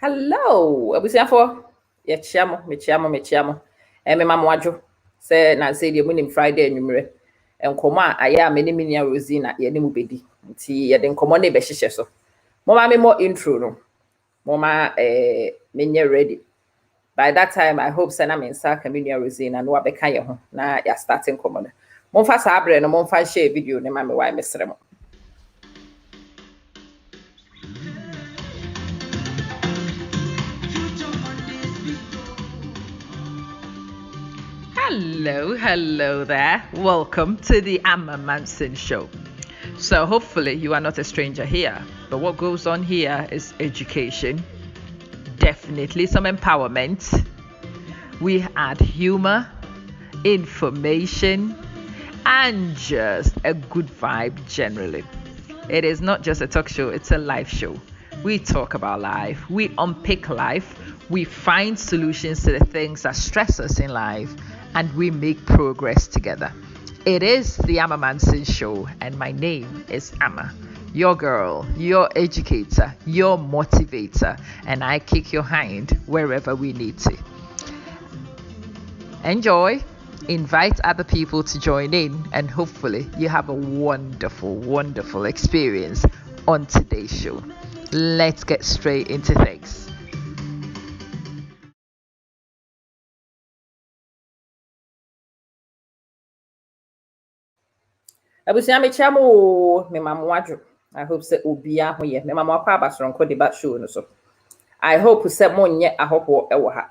Hello, abusiafo. Mechiamo. Me mamwadwo. Se na say de munim Friday anwumre. Enkomo a aya me ne minia Rosina ye ne mu bedi. Nti ye de nkomo ne be hyehye so. Mama me more intro no. Mama menye ready. By that time I hope say na me nsa ka minia Rosina no abeka ye ho na ya starting nkomo no. Momfa sa abre no momfa share video ne ma me why mesre mo. Hello there. Welcome to the Amma Manson Show. So hopefully you are not a stranger here, but what goes on here is education, definitely some empowerment. We add humor, information, and just a good vibe generally. It is not just a talk show, it's a live show. We talk about life, we unpick life, we find solutions to the things that stress us in life, and we make progress together. It is the Amma Manson Show, and my name is Amma, your girl, your educator, your motivator, and I kick your hind wherever we need to. Enjoy, invite other people to join in, and hopefully you have a wonderful experience on today's show. Let's get straight into things. Abusia mechiamo me mamwadwo. I hope say obia ho ye. Me mamwa abasronko de ba show no so. I hope say monye ahopo ewo ha.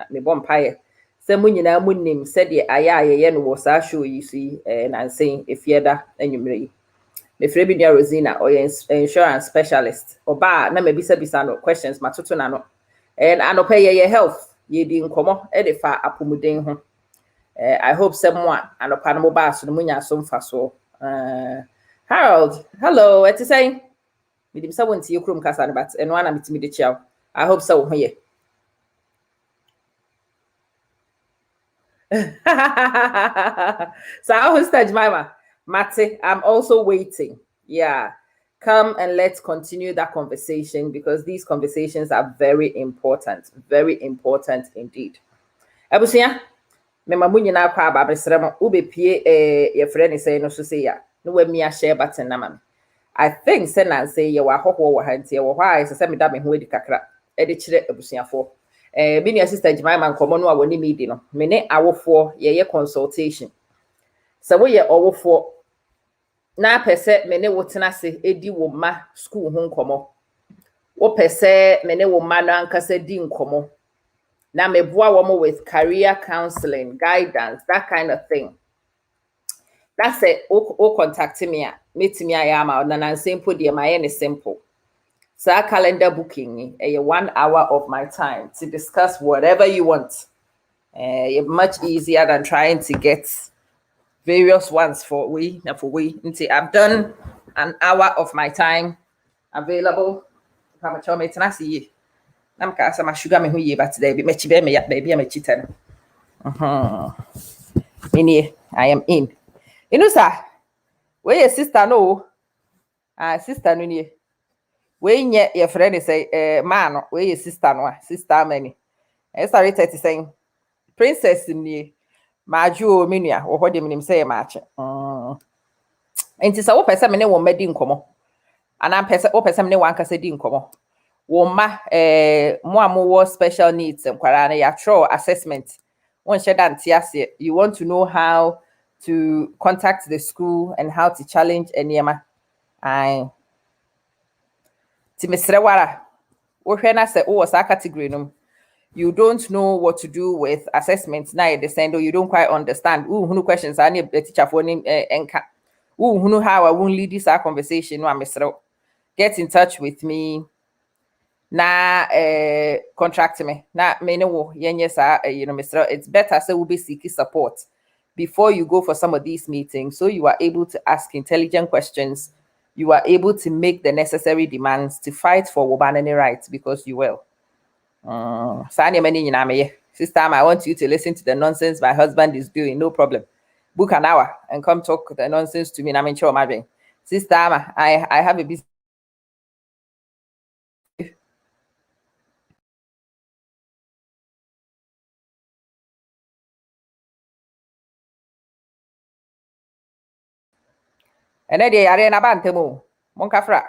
Me bompaye. Say munyina munnim say de aya ye no wo sa show yi si na nsen efieda anwumre yi. Me frɛ bi dia Rosina or insurance specialist. Oba na me bisa no questions matoto na no. Anopa ye health ye di nkomo e de fa apomuden ho. I hope someone anopa no ba so no munya so mfa so. Harold, hello, what you saying? Me dim say won tie krom kasa no but eno ana metimi de chiaw. I hope so ho ye. So I host Jemima. Mate, I'm also waiting. Yeah. Come and let's continue that conversation because these conversations are very important indeed. Abusia, me mamunyi na kwa aba besre mo ubepie ye frɛ ne say no so say ya. No we me share button na ma. I think say na say ye wa hoho wo ha ntie wo hwa say me da me ho edi kakra. E de kire abusuafo. Me nua sister Jemima nkomo no a woni me di no. Me ne awofo ye consultation. So we ye awofo na pese me ne wo tena se edi wo ma school ho nkomo. Wo pese me ne wo ma no ankasa di nkomo. Na me boa wo mo with career counseling, guidance, that kind of thing. That's it. O contact me a metimi ayama na simple de my any simple. So calendar booking a 1 hour of my time to discuss whatever you want. Much easier than trying to get various ones for we. Until I've done an hour of my time available. How much me can I see you? I'm cast my sugar me who ye but today be me chibe me baby I'm a cheater. I am in. You know, sir, where your sister no? Sister no nie. We nye your friend say man, where your sister no, sister many. Sorry, to saying princess nie. Maju menua wo hode menim say match. Enti sa wo pese me ne wo madi nkomo. Ana pese wo pese me ne wan kasa di nkomo. Wo ma mo amowo special needs nkwara na ya throw assessment. Won sheda ntiase. You want to know how to contact the school and how to challenge eniema. Ai. Ti mesre wara. Wo hwe na se wo sa category no. You don't know what to do with assessments now they send or you don't quite understand. Who questions I need the teacher for enka. Who know how I won't lead this conversation. No, get in touch with me. Na contract me. Na me no yes, Mr. It's better so we'll be seeking support before you go for some of these meetings. So you are able to ask intelligent questions. You are able to make the necessary demands to fight for wobanani rights because you will. Sister, I want you to listen to the nonsense my husband is doing. No problem. Book an hour and come talk the nonsense to me. I'm sure my sister, I have a business. ene de yare na ba ntemu monka fra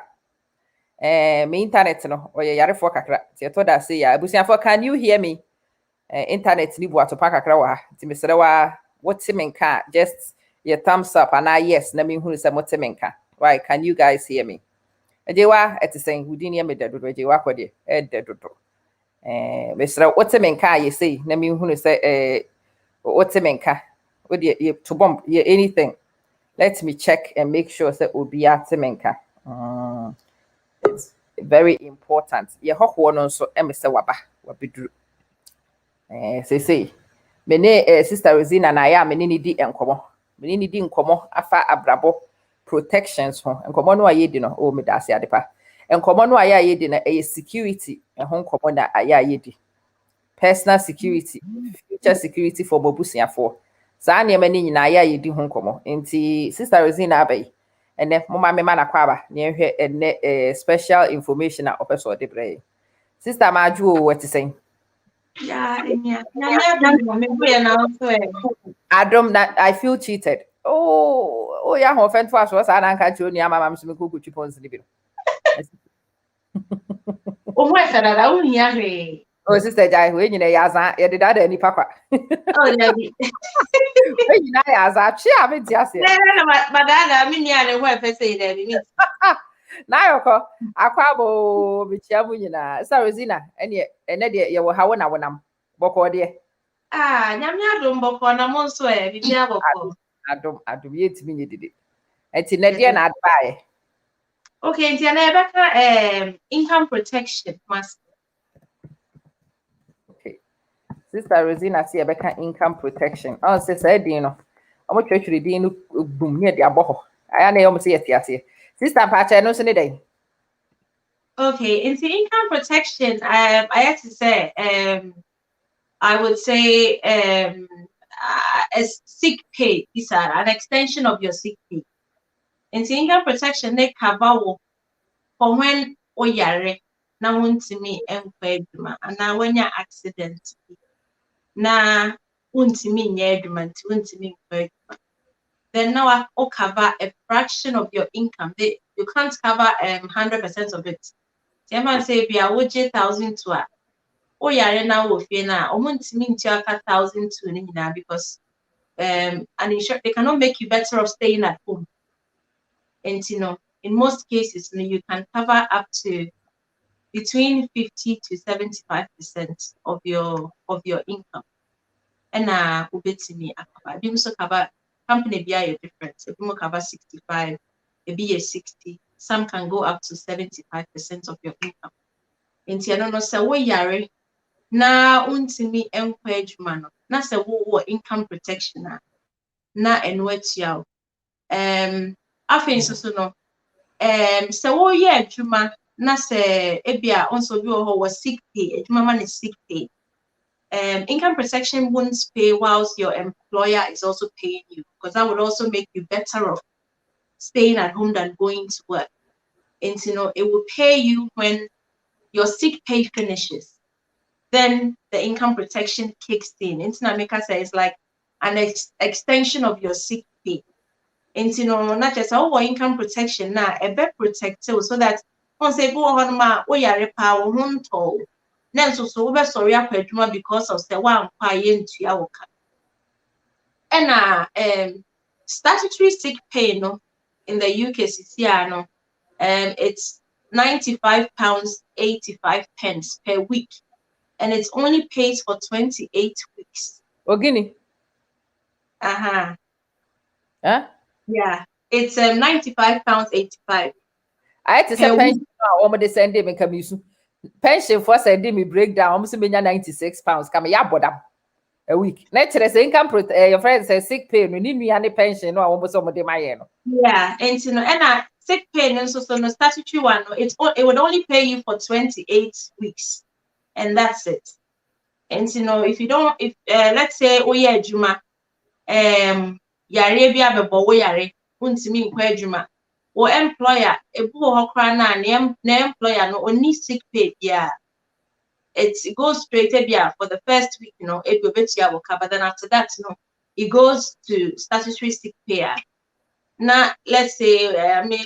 me internet no oye yare fo kakra ti to da say ya abusiafo, can you hear me? Internet ni bu atopa kakra wa ti mesere wa what me nka, just your thumbs up and yes na me hunu se what me nka. Why, can you guys hear me? Ejewa etisen within ye me dedodo ejewa kwode dedodo mesere what me nka ye say na me hunu se what me nka what ye to bomb ye anything. Let me check and make sure say obi atimenka. It's very important. Ye hokwo no so emese waba wabeduru. Say me ne sister Rosina na ya me ne di enkomo. Me ne di nkomo afa abrabo protections ho. Enkomo no aye di no o me da ase adepa. Enkomo no aye di na security ho nkomo na aye di. Personal security, future security for bobusiafo. Saa nneɛma no nyinaa yɛ a yɛdi ho nkɔmmɔ nti sister Rosina abai ɛnɛ moma mema na kwaba na yɛhwɛ ɛnɛ special information a ɔpɛ sɛ ɔde brɛ yɛ sister maadwo o wɔte sɛn adom na I feel cheated oh yɛ ahoɔfɛnto asoɔ saa na anka kyerɛ onua mama m so mekɔ kɔtwi pɔnse no bi no oh sister Jai wei nyina yɛ aza yɛde dada nipa kwa wei nyina yɛ aza atwe a menti aseɛ na ayɔkɔ akwabo bikyia mu nyinaa sa Rosina ɛnɛ deɛ yɛwɔ ha wo na wonam bɔkɔɔ deɛ nyame adom bɔkɔɔ na mo nso bibia bɔkɔɔ adom yɛtumi nyɛ dede ɛnti na deɛ na adebaeɛ okay nti na yɛbɛka income protection must. okay sister Rosina sɛ yɛbɛka income protection sɛ saa din no ɔmo twerɛtwerɛ din no bum ne yɛde abɔ hɔ ayɛ na ɛyɛ ɔmo sɛ yɛte aseɛ sister mpaakyɛ no nso ne dɛn okay into income protection I have to say I would say a sick pay is an extension of your sick pay. Into income protection they cover for when oyare na wuntimi enkwa adwuma ana wanya accident na wuntimi nya adwuma nti wuntimi enkwa adwuma. Then now I cover a fraction of your income. You can't cover 100% of it. Someone say be a 1,000 to a oyare na wo fie na omuntimi nti aka 1,000 to ni nyina because and they cannot make you better off staying at home. And in most cases you can cover up to between 50 to 75% of your income. And ubetimi akaba. Bi so cover company be a different. If you cover 65, it be a 60. Some can go up to 75% of your income. And I don't know say wo yare na untimi enkwa adwuma no na say wo income protection na enwatia afin so no say wo ye adwuma na say ebia onso bi wo sick pay adwuma man is sick pay. Income protection won't pay whilst your employer is also paying you because that would also make you better off staying at home than going to work. And it will pay you when your sick pay finishes. Then the income protection kicks in. Intinamika says it's like an extension of your sick pay. And not just income protection now, a better protect so that once they go on my power won't toll. Then so sorry because of the one quiet to our and statutory sick pay no in the UK it's £95.85 per week, and it only pays for 28 weeks. Ogini. Huh? Yeah, it's £95.85. I had to say pension almost send me come pension for sending me breakdown almost £96 come ya a week. Naturally, income your friend says sick pay no need me any pension no almost some of them yeah, and and sick pay and so no statutory one it would only pay you for 28 weeks, and that's it. And if you don't, if let's say juma yare bi abebo wo yare untimi nkwa juma wo employer ebu ho kra na employer no only sick pay yeah, it goes straight for the first week it will bet you will cover. Then after that it goes to statutory sick pay. Now, let's say,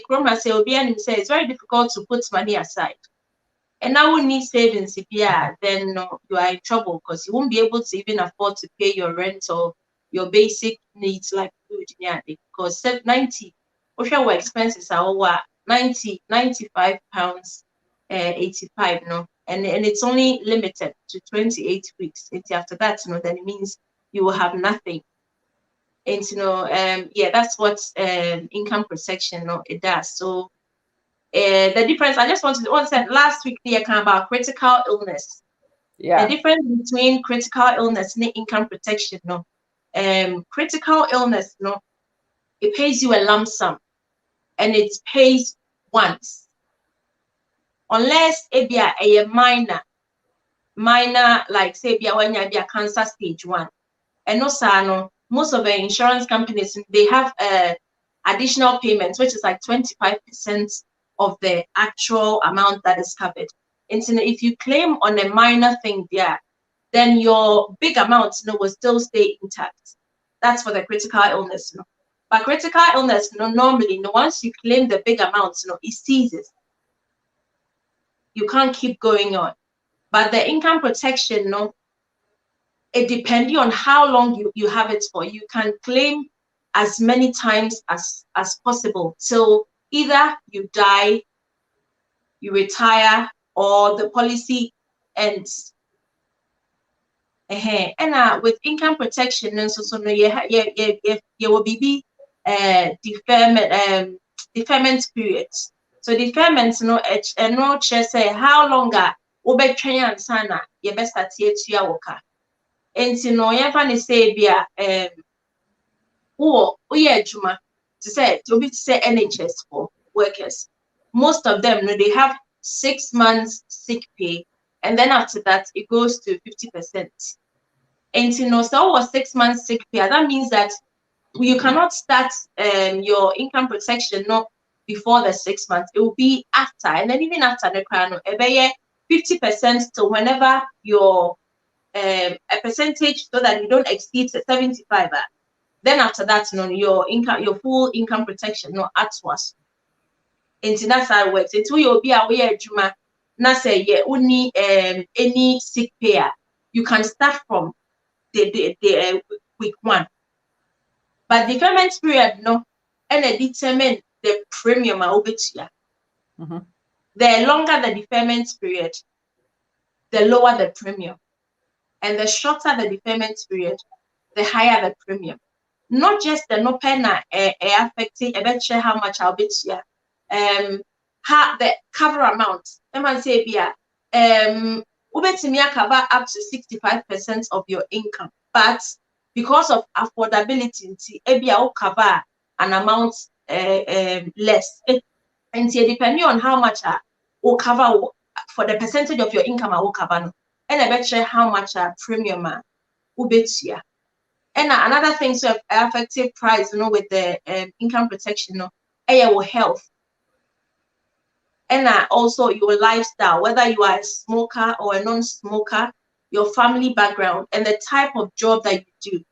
Chroma say, Obianim say it's very difficult to put money aside. And now we need savings, then no, you are in trouble because you won't be able to even afford to pay your rent or your basic needs like food. Yeah, because 90, whatever expenses are over 90, 95 pounds, 85, no, and it's only limited to 28 weeks. It's after that, then it means you will have nothing. And yeah, that's what income protection, it does. So the difference, I just wanted to say last week they came about critical illness. Yeah. The difference between critical illness and income protection, critical illness, it pays you a lump sum and it pays once. Unless it be a minor, like say when you be a cancer stage 1. And also, most of the insurance companies, they have additional payments, which is like 25% of the actual amount that is covered. And so if you claim on a minor thing there, then your big amount will still stay intact. That's for the critical illness. But critical illness, normally, once you claim the big amounts, it ceases. You can't keep going on. But the income protection, it depends on how long you have it for. You can claim as many times as possible. So either you die, you retire, or the policy ends. And with income protection, and so no, you will be deferment periods. So deferment, no, say how longer over train and sana, you best at your worker. And you say be juma to say NHS for workers. Most of them, they have 6 months sick pay, and then after that it goes to 50%. And so was 6 months sick pay. That means that you cannot start your income protection not before the 6 months. It will be after, and then even after the crown, 50% to whenever your a percentage so that you don't exceed 75. Then after that, your income, your full income protection, at once. And that's how it works. It will be aware, Juma. Now say only any sick payer. You can start from the week 1. But deferment period, and determine the premium Mm-hmm. The longer the deferment period, the lower the premium. And the shorter the deferment period, the higher the premium. Not just the no penna affecting eventually how much I'll bet you. The cover amount. Let me say ubetimi cover up to 65% of your income. But because of affordability, ebia will cover an amount less. And depending on how much will cover for the percentage of your income I will cover. And I bet you how much premium ubetia. And another thing, so effective price, with the income protection, your health. And also your lifestyle, whether you are a smoker or a non-smoker, your family background, and the type of job that you do.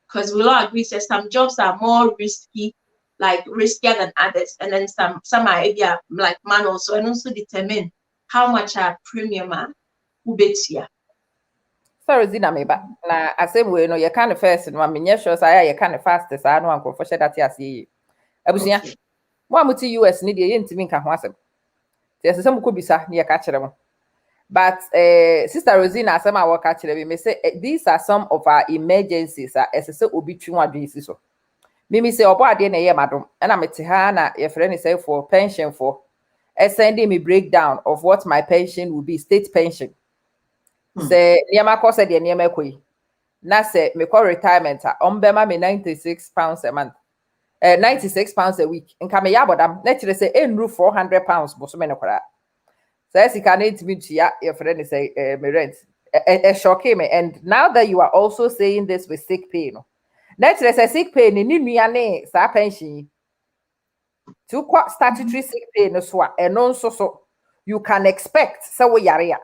Because we'll all agree that some jobs are more risky, like riskier than others. And then some are like manual. So and also determine how much premium will be here. So Rosina meba na asem we no ye kan first no amenye sure say ye kan fast say no anko for share that ase abusia mo amuti US ni de ye ntimi nka ho asem te ase sem ko bisa ni ye ka kire mo but sister Rosina asem a wo ka kire me say these are some of our emergencies ase se obi twi wadwen si so mimi say obo ade na ye madom na mete ha na ye frɛ ni say for pension for sending me breakdown of what my pension will be, state pension. Say niema ko say de niema koi na say me call retirement ombema me 96 pounds a month 96 pounds a week nka me yabodam na kire say enru 400 pounds bo so me no kwara say sika na intimi tua your friend say me rent shocking me. And now that you are also saying this with sick pay no na kire say sick pay ni nua ne sa pension to statutory sick pay no so eno so you can expect say wo yare ya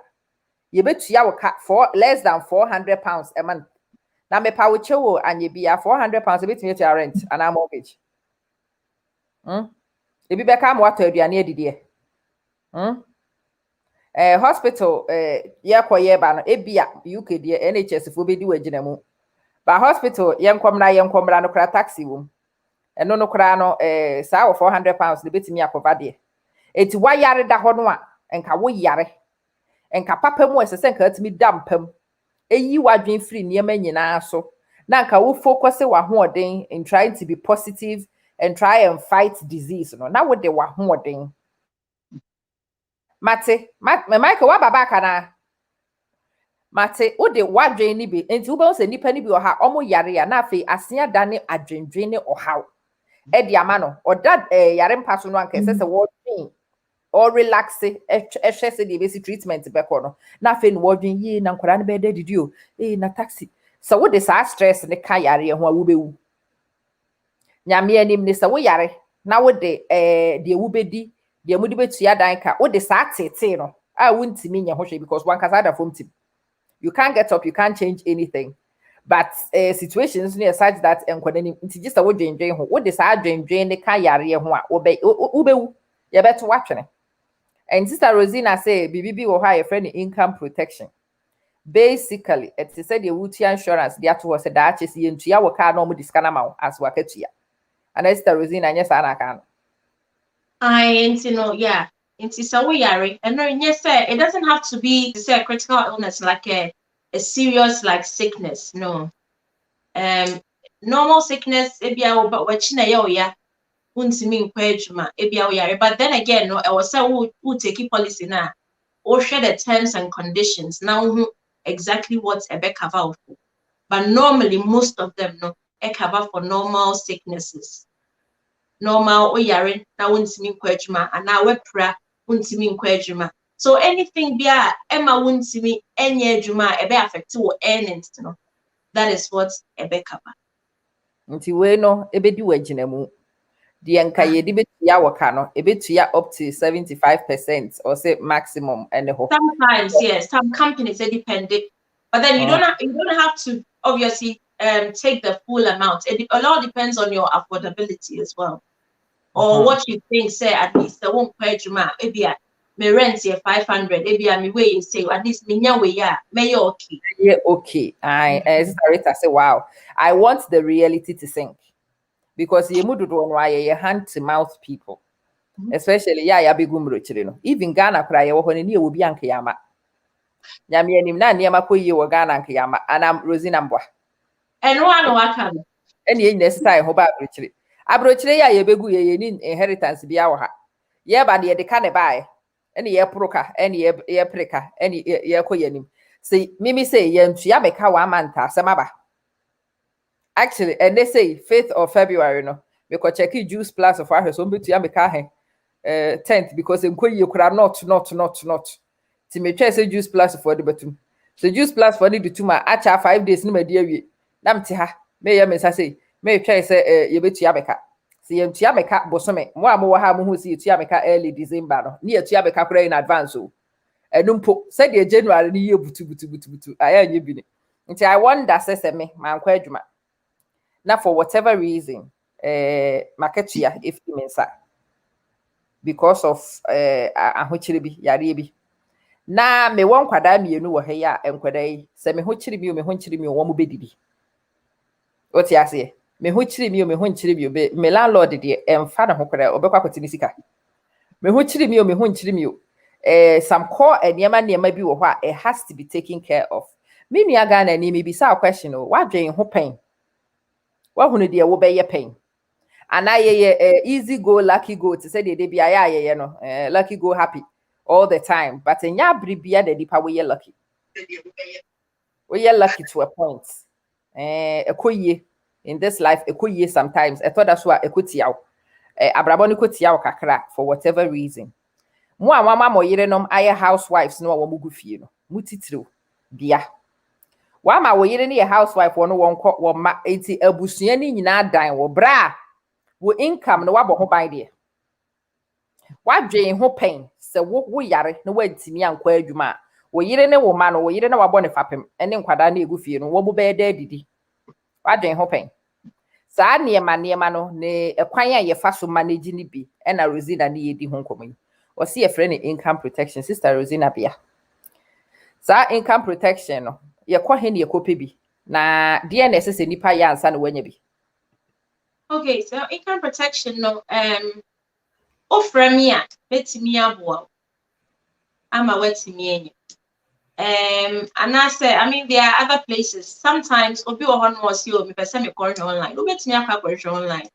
you bet you for less than 400 pounds a month. Now me power chowo and you be a 400 pounds a bit to your rent and our mortgage. Ebi beka mo ato aduane adidie. Hospital ye koye ba no ebia UK de NHS fo bedi wagina mu. Ba hospital yenkomra no kra taxi wom. Eno no kra no saa wo £400 de betimi akova de. Eti wayare da ho no a enka wo yare. Enka papa mu esese nka atimi dampam. Eyi wadwen free niema nyina so. Na nka wo focus wa hoɔden in trying to be positive and try and fight disease no. Na wo de wa hoɔden. Mate, Michael wa baba kana. Mate, wo de wadwen ni bi. Enti wo be se nipa ni bi oha omo yare ya na afi asea dane adwendwen ne ohaw. E di ama no. Oda yare mpa so no anka sese wo dwen or relax ehwe se de besi treatment beko no. Na afi no wadwen yi na nkora ne be da didi o. Na taxi. So wo de sa stress ne ka yare ho a wo be wu. Nyame anim ne se wo yare na wo de de wo bedi de mu de betua dan ka wo de sa tete no a wontimi nya ho hwe because one kasa da from team. You can't get up, you can't change anything. But situations near such that enkwani nti just a wo dwendwen ho wo de sa dwendwen ne ka yare ho a wo be ye beto watwene. And Sister Rosina say bibibi wo ha your friend income protection. Basically it is said the wutia insurance they to was a dache si yentua wo ka no mo diskana ma as wakatua. And Sister Rosina nya sa na ka. Yeah. Into so we are, and no, yes, sir. It doesn't have to be say critical illness like a serious like sickness. No. Normal sickness, but what ya wouldn't mean but then again, no, I was so who take policy now or share the terms and conditions now exactly what's a back cover. But normally most of them no a cover for normal sicknesses. Normal oyare na wuntimi nkwadwuma ana wepra wuntimi nkwadwuma so anything bia ema wuntimi enye adwuma ebe affect wo earnings no that is what ebe cover Nti we no ebedi wagina mu de nka ye di betua waka no ebetua up to 75% or say maximum anyhow. Sometimes yes, some companies they depend it, but then you don't have to obviously take the full amount. A lot depends on your affordability as well. Or what you think, say at least the won't pay you maybe me rent here 500, maybe me way you say at least me way may okay. Yeah, okay. I say wow. I want the reality to sink because you mudu do why hand to mouth people. Especially ya bigumro chire. Even Ghana cry wo honi ni obi anka yama. Nyame anim na niema koyi wo Ghana anka yama. Anam Rosina mbwa. And one waka. Eni yin necessary ho ba abrochire. Abrochire ya ye begu ye ni inheritance bia wo ha. Ye ba de ka ne bae. Eni ye proka, eni ye preka, eni ye koyanim. Say mimi say ye ntua meka wa manta semaba. Actually, and they say 5th of February no. We could check Juice Plus of our so betua meka he 10th because enkoyi kura not. Ti me twa say Juice Plus for the betum. So Juice Plus for the tuma acha 5 days no ma di awie. Na mte ha. Me ye me say me twa say ye betua meka. Si ye tua meka bosome. Mo amu ha mo hu si tua meka early December no. Ni ye tua meka kura in advance o. Enumpo said the January ni ye butu. Aya nye bi ni. Nti I wonder say me man kwa adwuma. Na for whatever reason marketia if mensa because of ahochire bi yare bi. Na me won kwada mienu wo he ya enkwada yi se me ho chire mi wo mo bedidi. Oti ase me ho chire mi be me landlord de emfa na ho kwada obekwa kwati ni sika. Me ho chire mi some core niema bi wo ho a it has to be taken care of. Me nua Ghana ni me bi sa question o wadwen ho pen. Wa hunu de wo be ye pen. Ana ye easy go lucky go to say de bia ye no lucky go happy all the time but nya bribia de dipa we lucky to a point ekoye in this life ekoye sometimes e toda so a ekotiaw abrabo ne kotiaw kakra for whatever reason mo a mama mo yire nom aye housewives no wo mugu fie no mutitiro bia wa ma wo yire ne housewife wo no wonko wo ma enti abusua ni nyina dan wo bra wo income no wabɔ ho ban de wadwen ho pen se wo yare no wantimi ankwa adwuma wo yire ne wo ma no wo yire na wabɔ ne fapem ene nkwada na egu fie no wo bu be da didi wadwen ho pen Saa nneɛma no ne ɛkwan a yɛfa so manage ni bi ɛna Rosina ne yɛdi ho nkɔmmɔ yi. Ɔsi yɛfrɛ no income protection. Sister Rosina Bia. Saa income protection no yɛkɔ he ne yɛkɔpɛ bi na deɛ na ɛsɛ sɛ nipa yɛ ansa na wanya bi. Okay, so income protection no ofra me a betimi aboa ama wetimi enye. And I say, I mean, there are other places. Sometimes, obi or one was you, me person me correct online. Obi me akwa online.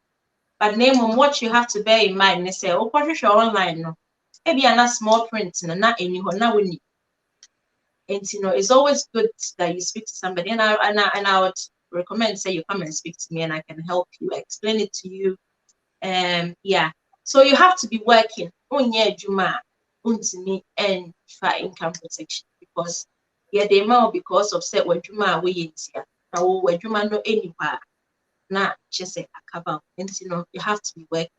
But name on what you have to bear in mind. They say, oh, correct online no. Maybe a small print, no, not any na we. And you know, it's always good that you speak to somebody, and I would recommend say you come and speak to me, and I can help you explain it to you. Yeah. So you have to be working on your juma, untini and for income protection because the amount because of set when juma we here. Now when juma no anywhere, na just say akaba. And you know you have to be working.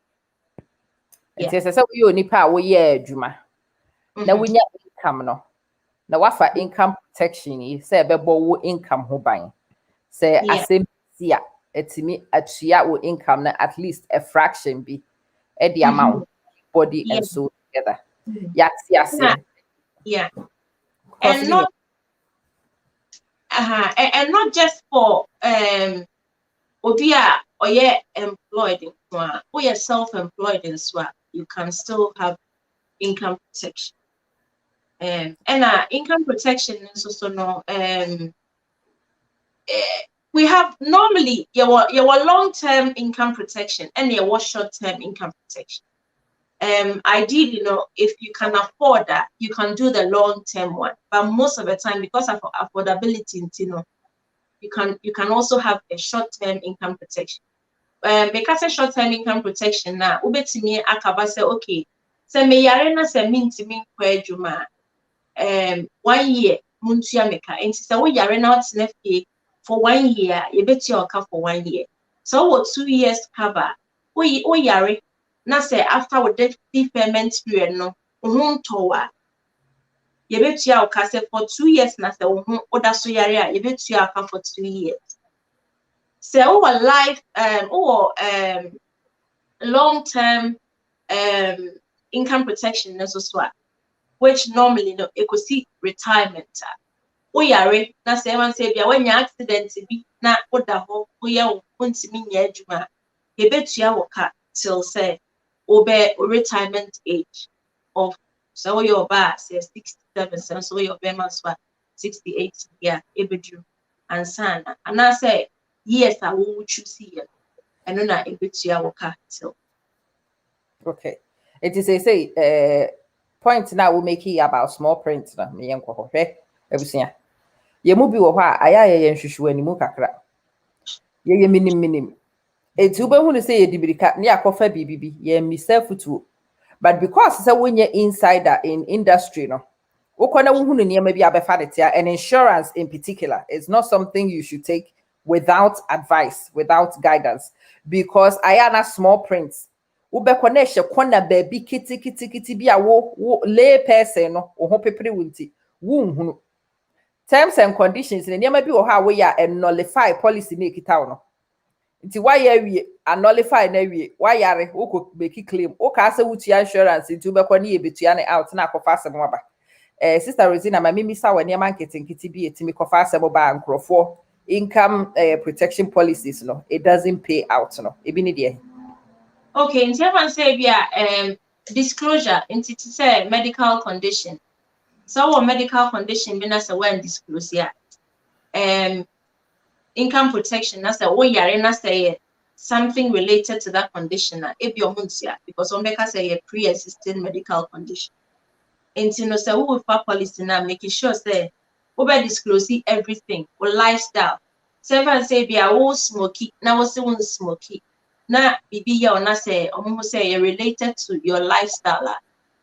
Nti sɛ sɛ woyɛ onipa a woyɛ adwuma na wonya income no na wafa income protection yi sɛ ɛbɛbɔ wo income ho ban sɛ asɛm si a ɛtumi atua wo income na at least a fraction bi ɛde amount body and soul together. Yeah. And not and not just for Obia or employed in one, or you're self-employed as well, you can still have income protection. And income protection is also no we have normally your long-term income protection and your short-term income protection. Ideally, you know, if you can afford that, you can do the long-term one. But most of the time, because of affordability, you know, you can also have a short-term income protection. Because a short-term income protection now, ubetimi akaba say okay, say me yare na say mintimi kwa juma 1 year muntua meka enti say we yare na otene fie for 1 year, you bet your oka for 1 year. So what 2 years cover, we yare na say after the deferment period no towa you bet your oka say for 2 years na say oda so yare you bet your oka for 2 years. So our life long-term income protection as well, which normally no it could see retirement. We are na say one say when you accident be na oda ho we are untimi nya adwuma e betua woka till say obe retirement age of so your ba say 67 so your be man 68 yeah e bedru ansana and I say yes I will choose here and na e betua woka till. Okay. It is a point now we make here about small print na me yenko ho hwe abusia. Ye mu bi wo ho a aya ye nhwehwe animu kakra. Ye minim. Eti ube hu ne say ye dibirika ne akofa bibibi ye misafutu. But because say when you insider in industry no, ukona hu ne niam bi abefa de tia and insurance in particular is not something you should take without advice, without guidance because ayana small prints wobɛkɔ na ɛhyɛ kɔna baabi kiti bi a wo lay person no wo ho pepere wunti wunhunu terms and conditions ne nneɛma bi wɔ hɔ a woyɛ a nullify policy na ekita wo no nti wayɛ awie nullify na awie wayare wokɔ beki claim woka sɛ wotua insurance nti wobɛkɔ ne yɛbɛtua ne out na akɔfa asɛm aba sister Rosina ma mimisa wɔ nneɛma nketenkete bi etimi kɔfa asɛm ba nkurɔfoɔ income protection policies no it doesn't pay out no ebi ne deɛ. Okay, in terms say disclosure into say medical condition. So what medical condition been as a when disclose income protection as a way yare say something related to that condition if your because Omeka say a pre-existing medical condition. And you know say who will policy now making sure say over disclose everything or lifestyle. Seven say be a whole smoky now was one smoky. Na bibi ya ona say omo say related to your lifestyle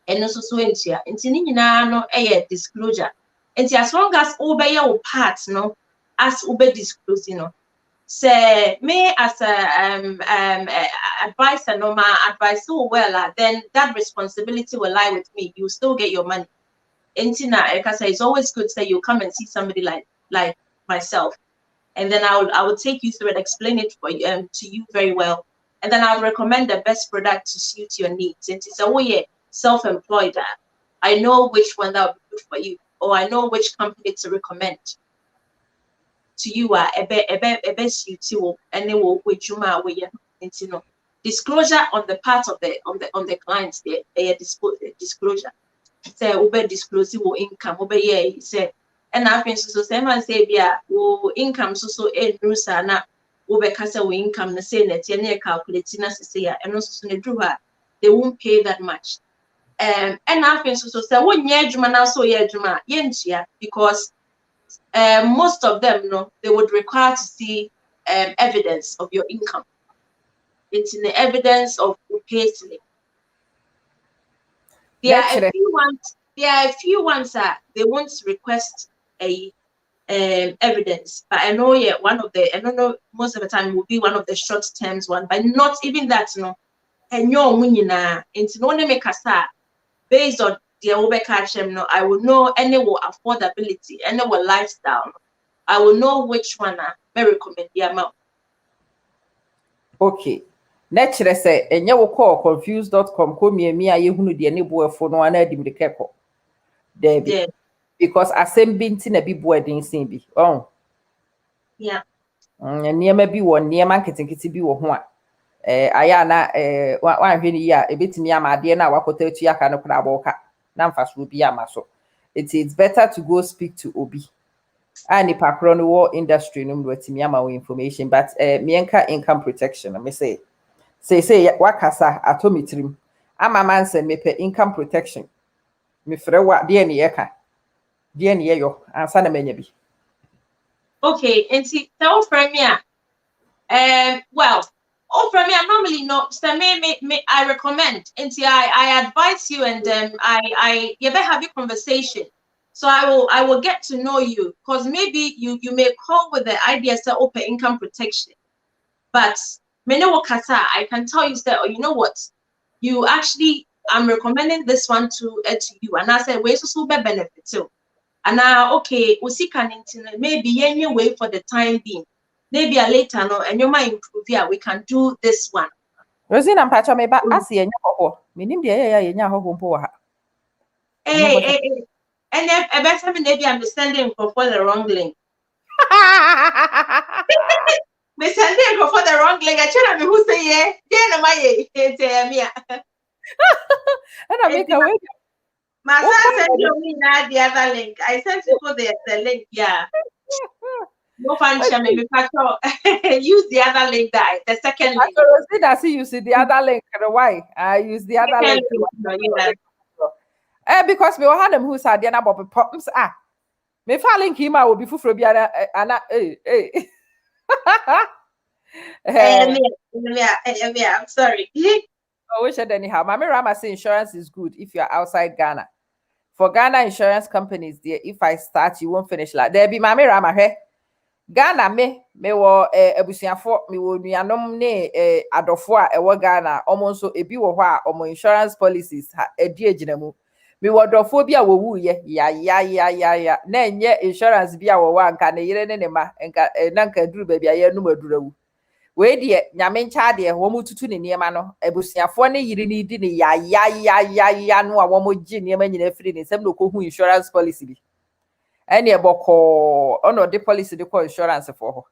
and also so entia enti ni nyina no disclosure enti as long as obey your part no as obey disclose you know say me as a advisor no ma advice so well then that responsibility will lie with me. You still get your money enti na like I say it's always good say you come and see somebody like myself and then I would take you through and explain it for you to you very well, and then I would recommend the best product to suit your needs. And it's a way self-employed. I know which one that would be good for you, or I know which company to recommend to you. Ebe suit you, and then we'll juma away. You know, disclosure on the part of the clients. Disclosure. Say ube disclose your income. Ube say. And I've been so man say yeah, income so nusa na kasa income na say net ye calculating na say ya and also ne do they won't pay that much. And I've been so say when ye juma na so ye juma yentia because most of them they would require to see evidence of your income. It's in the evidence of pay slip. There are a few ones that they won't request a evidence, but I know one of the, I don't know, most of the time will be one of the short terms one, but not even that and your into no make us based on the overcatch I will know any affordability, any lifestyle. I will know which one may recommend the amount. Okay. Naturally say enye wo call confused.com ko miemi a yehunu de ne boefo no ana adim de keko. There because asem bi nti na bi boedin sin bi. Oh. Yeah. Niema bi wo niema nketenkete bi wo ho a aya na wan hwe ni ya ebetimi amade na wakota atu aka no kra boka na mfaso bi amaso. It's better to go speak to Obi. And the pakro no wo industry no mwatimi ama wo information, but mienka income protection me say wakasa atomitrim ama man say me pe income protection me frɛ wa de ne yeka de ne yo ansa na manya bi. Okay, and see tell for me well for me I normally know so me I recommend and see I advise you and I you better have a conversation. So I will get to know you because maybe you may call with the idea to open income protection, but I can tell you that, oh, you know what, you actually I'm recommending this one to you, and I said ways to be benefit too. And now okay, we can maybe any way for the time being. Maybe a later no, and you might improve. Yeah, we can do this one. Rosina mpacho me ba asi enya hoho. Minim de enya hoho mpo wa ha. Hey. And then I better maybe I'm sending for the wrong link. Me sending for the wrong link. I tell me who say yeah. Then my and I make a way. My son sent me now the other link. I sent you for the link. Yeah. No fun. Use the other link. The second link. I see you see the other link. Why? I use the other link. Because we had them who said the about problems. Me fa link him will be fufro biara ana I'm sorry. I wish it anyhow. Mami Rama say insurance is good if you're outside Ghana. For Ghana insurance companies, there if I start, you won't finish like there be Mami Rama he. Ghana me wo ebusiafo me wo nuanom ne adofo a ewo Ghana almost so ebi wo ho a omo insurance policies ha edi agina mu. Me wo dofo bi a wo wu ye ya na enye insurance bi a wo wa nka ne yire ne ma nka na nka duru ba bi aye no madurawu we de nyame ncha de wo mututu ne niema no ebusiafo ne yire ne di ne ya no a wo mo gi niema nyina firi ne sem no ko hu insurance policy bi ene eboko ono de policy de ko insurance for ho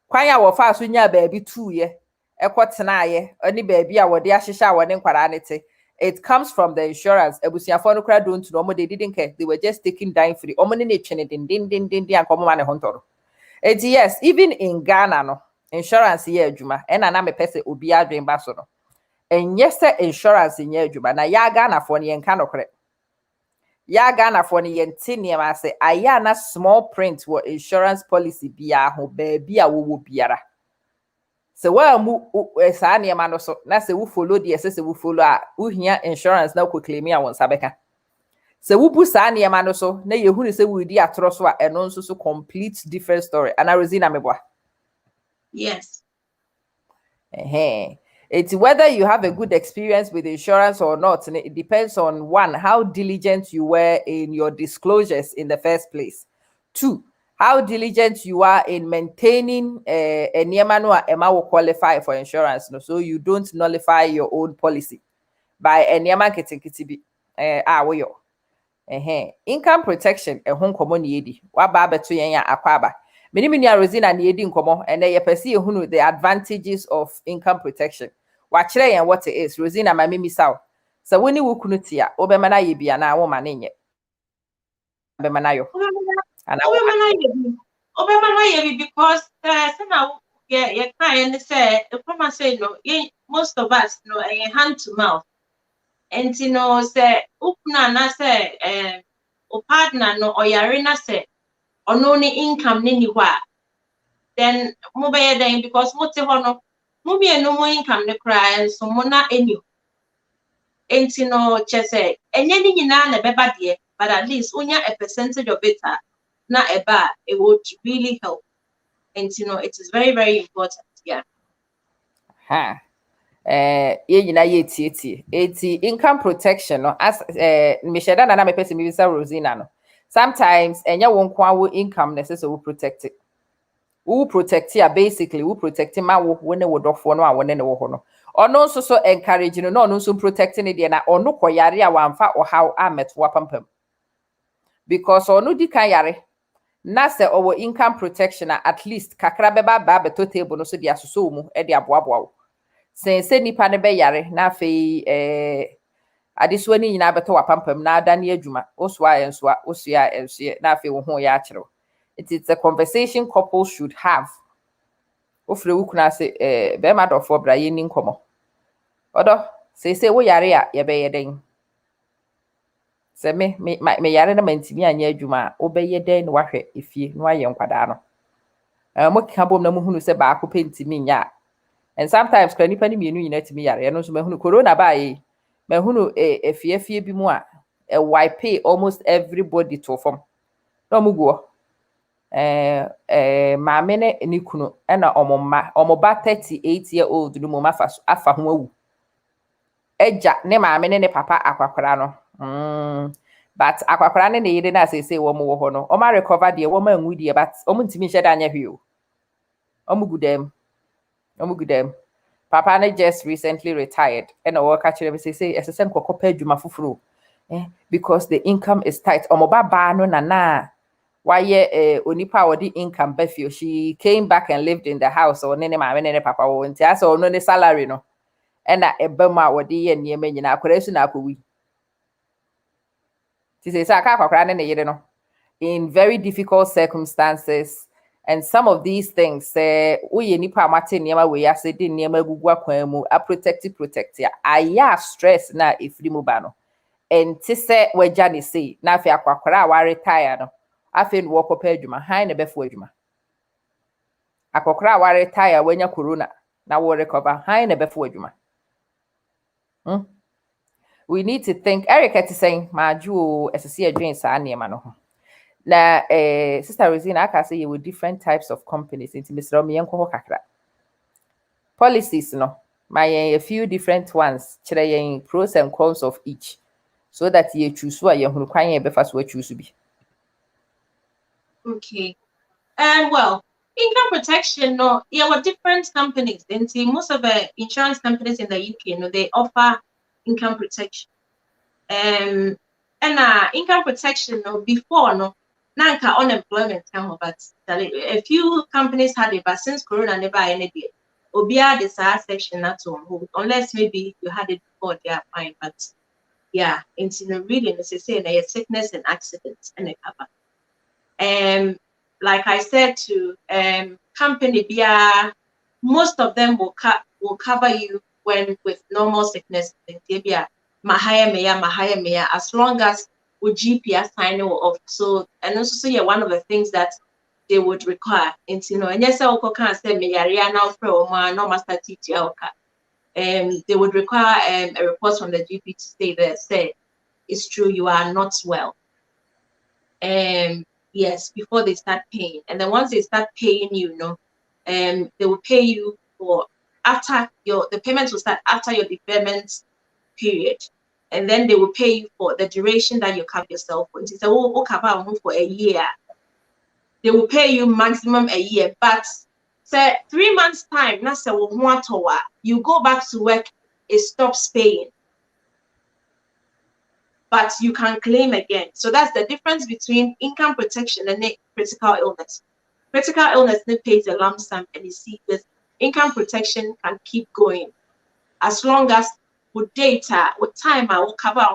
kwan ya wo fa so nya ba bi tu ye ekotena ye oni ba bi a wo de ahyehya wo ne nkwara ne te. It comes from the insurance. Ebusiafo no kra don't know, they didn't care. They were just taking dime free. Omo ne chene din and komo mane hontoro. Yes, even in Ghana no, insurance here adwuma. Ena na me pese obi adwen ba so no. And yes, insurance in here adwuma. Na ya Ghana for ne enka no kre. Ya Ghana for ne yenti ne ma say aya na small print wo insurance policy bia ho ba bia wo biara. So well mu sa na ma no so na se wo follow the se wo follow a wo hia insurance na ko claim ya won sabeka se wo bu sa na ma no so na ye hunu se wo di atro so a eno nso so complete different story ana Rosina meboa. Yes. It's whether you have a good experience with insurance or not, and it depends on one, how diligent you were in your disclosures in the first place. Two, how diligent you are in maintaining a nneɛma no a ɛma wo qualify for insurance no, so you don't nullify your own policy by a nneɛma nketenkete bi a woyɛ. Income protection ɛho nkɔmmɔ ne yɛdi. Waba abɛto yɛn a akɔ aba. Mene me nua Rosina ne yɛdi nkɔmmɔ, ɛnɛ yɛpɛ sɛ yɛhunu the advantages of income protection. Wakyerɛ yɛn what it is. Rosina, ma me misa wo. Sɛ wo ne wo kunu te a, wobɛma no ayɛ bi anaa woma no nyɛ? Bɛma no ayɔ. Because most of us know a hand to mouth. And say upna na say o partner no or yarina say or no ni income ni wa. Then mobile then because what no movie no more income the cry so mona any. And just say and any na beba dear, but at least unya a percentage of it na eba it would really help. And it is very, very important. Yeah. Income protection no as Michelle na me person me bisa Rosina no. Sometimes enya won kwa wo income necessary wo protect it. Wo protect ya basically wo protect ma wo ne wo dofo no a wo ne wo ho no. Ono nso so encourage no ono nso protecting it na ono koyare a wamfa ohaw ameto wapampam. Because ono di kan yare na se owo income protection at least kakra beba ba beto table no so dia soso mu e dia boaboa wo. Sense nipa ne be yare na afei adeso ni nyina beto wapampam na ada ne adwuma osua ensua osua ensie na afei wo ho ya akere. It's a conversation couples should have. Ofre wu kuna se be ma dofo bra ye ni nkomo. Odo se wo yare a ye be ye den. Se me yare na mantimi anya adwuma obeye den no wahwe efie no aye nkwada no. Mo ka bom na mo hunu se ba akopɛ ntimi nya. And sometimes kwa nipa ni mienu nyina timi yare no so mahunu corona ba yi. Mahunu efie bi mu a wipe almost everybody to form. No mu go. Maame ne ni kunu na omomba 38-year-old no mama afa ho awu. Eja ne maame ne papa akwakwara no. But akwakwara ne yire na asese wo mo wo ho no. O ma recover de wo ma anwu de but o mu ntimi hye da anya hwe o. O mu gudem. Papa ne just recently retired and work actually we say esese nkokopa adwuma foforo. Because the income is tight. Omoba ba no na why onipa wodi income befio she came back and lived in the house or nene maame nene papa wo nti asa ono ne salary no e na eba ma wodi ye niema nyina akwara su na akowi ti say aka akwara ne yire no in very difficult circumstances. And some of these things we nipa amate niema we ase di niema gugu akwan mu a protect ya aya stress na ifri mu ba no enti se waja ne say na afi akwara wa retire no afi no wokopa adwuma han ne befo adwuma akokra wa retire wanya corona na wo recover han ne befo adwuma. We need to think Erica to saying maju esese adwen sa niema no ho na Sister Rosina aka say you with different types of companies into Mr. Omi enko ho kakra policies no my a few different ones kire pros and cons of each so that you choose what you hunu kwan ye befa so choose bi. Okay. Well, income protection, no, yeah, what different companies. And see, most of the insurance companies in the UK, they offer income protection. And income protection, no, before, no, nanka unemployment come, but a few companies had it, but since Corona never ended yet, obia the SAR section not on hold, unless maybe you had it before, they are fine. But yeah, it's really necessary, sickness and accidents and a cover. Like I said to company BR, most of them will cover you when with normal sickness. Mahaya, as long as with GP sign off. So and also yeah, one of the things that they would require. And yes, I can't say me now for no master teacher. They would require a report from the GP to say it's true you are not well. Yes, before they start paying. And then once they start paying you, they will pay you for after the payments will start after your deferment period. And then they will pay you for the duration that you cover yourself for. It's a cover for a year. they will pay you maximum a year. But say 3 months time, na say you go back to work, it stops paying. But you can claim again. So that's the difference between income protection and critical illness. Critical illness pays a lump sum and you see this income protection can keep going as long as with data, with time, our cover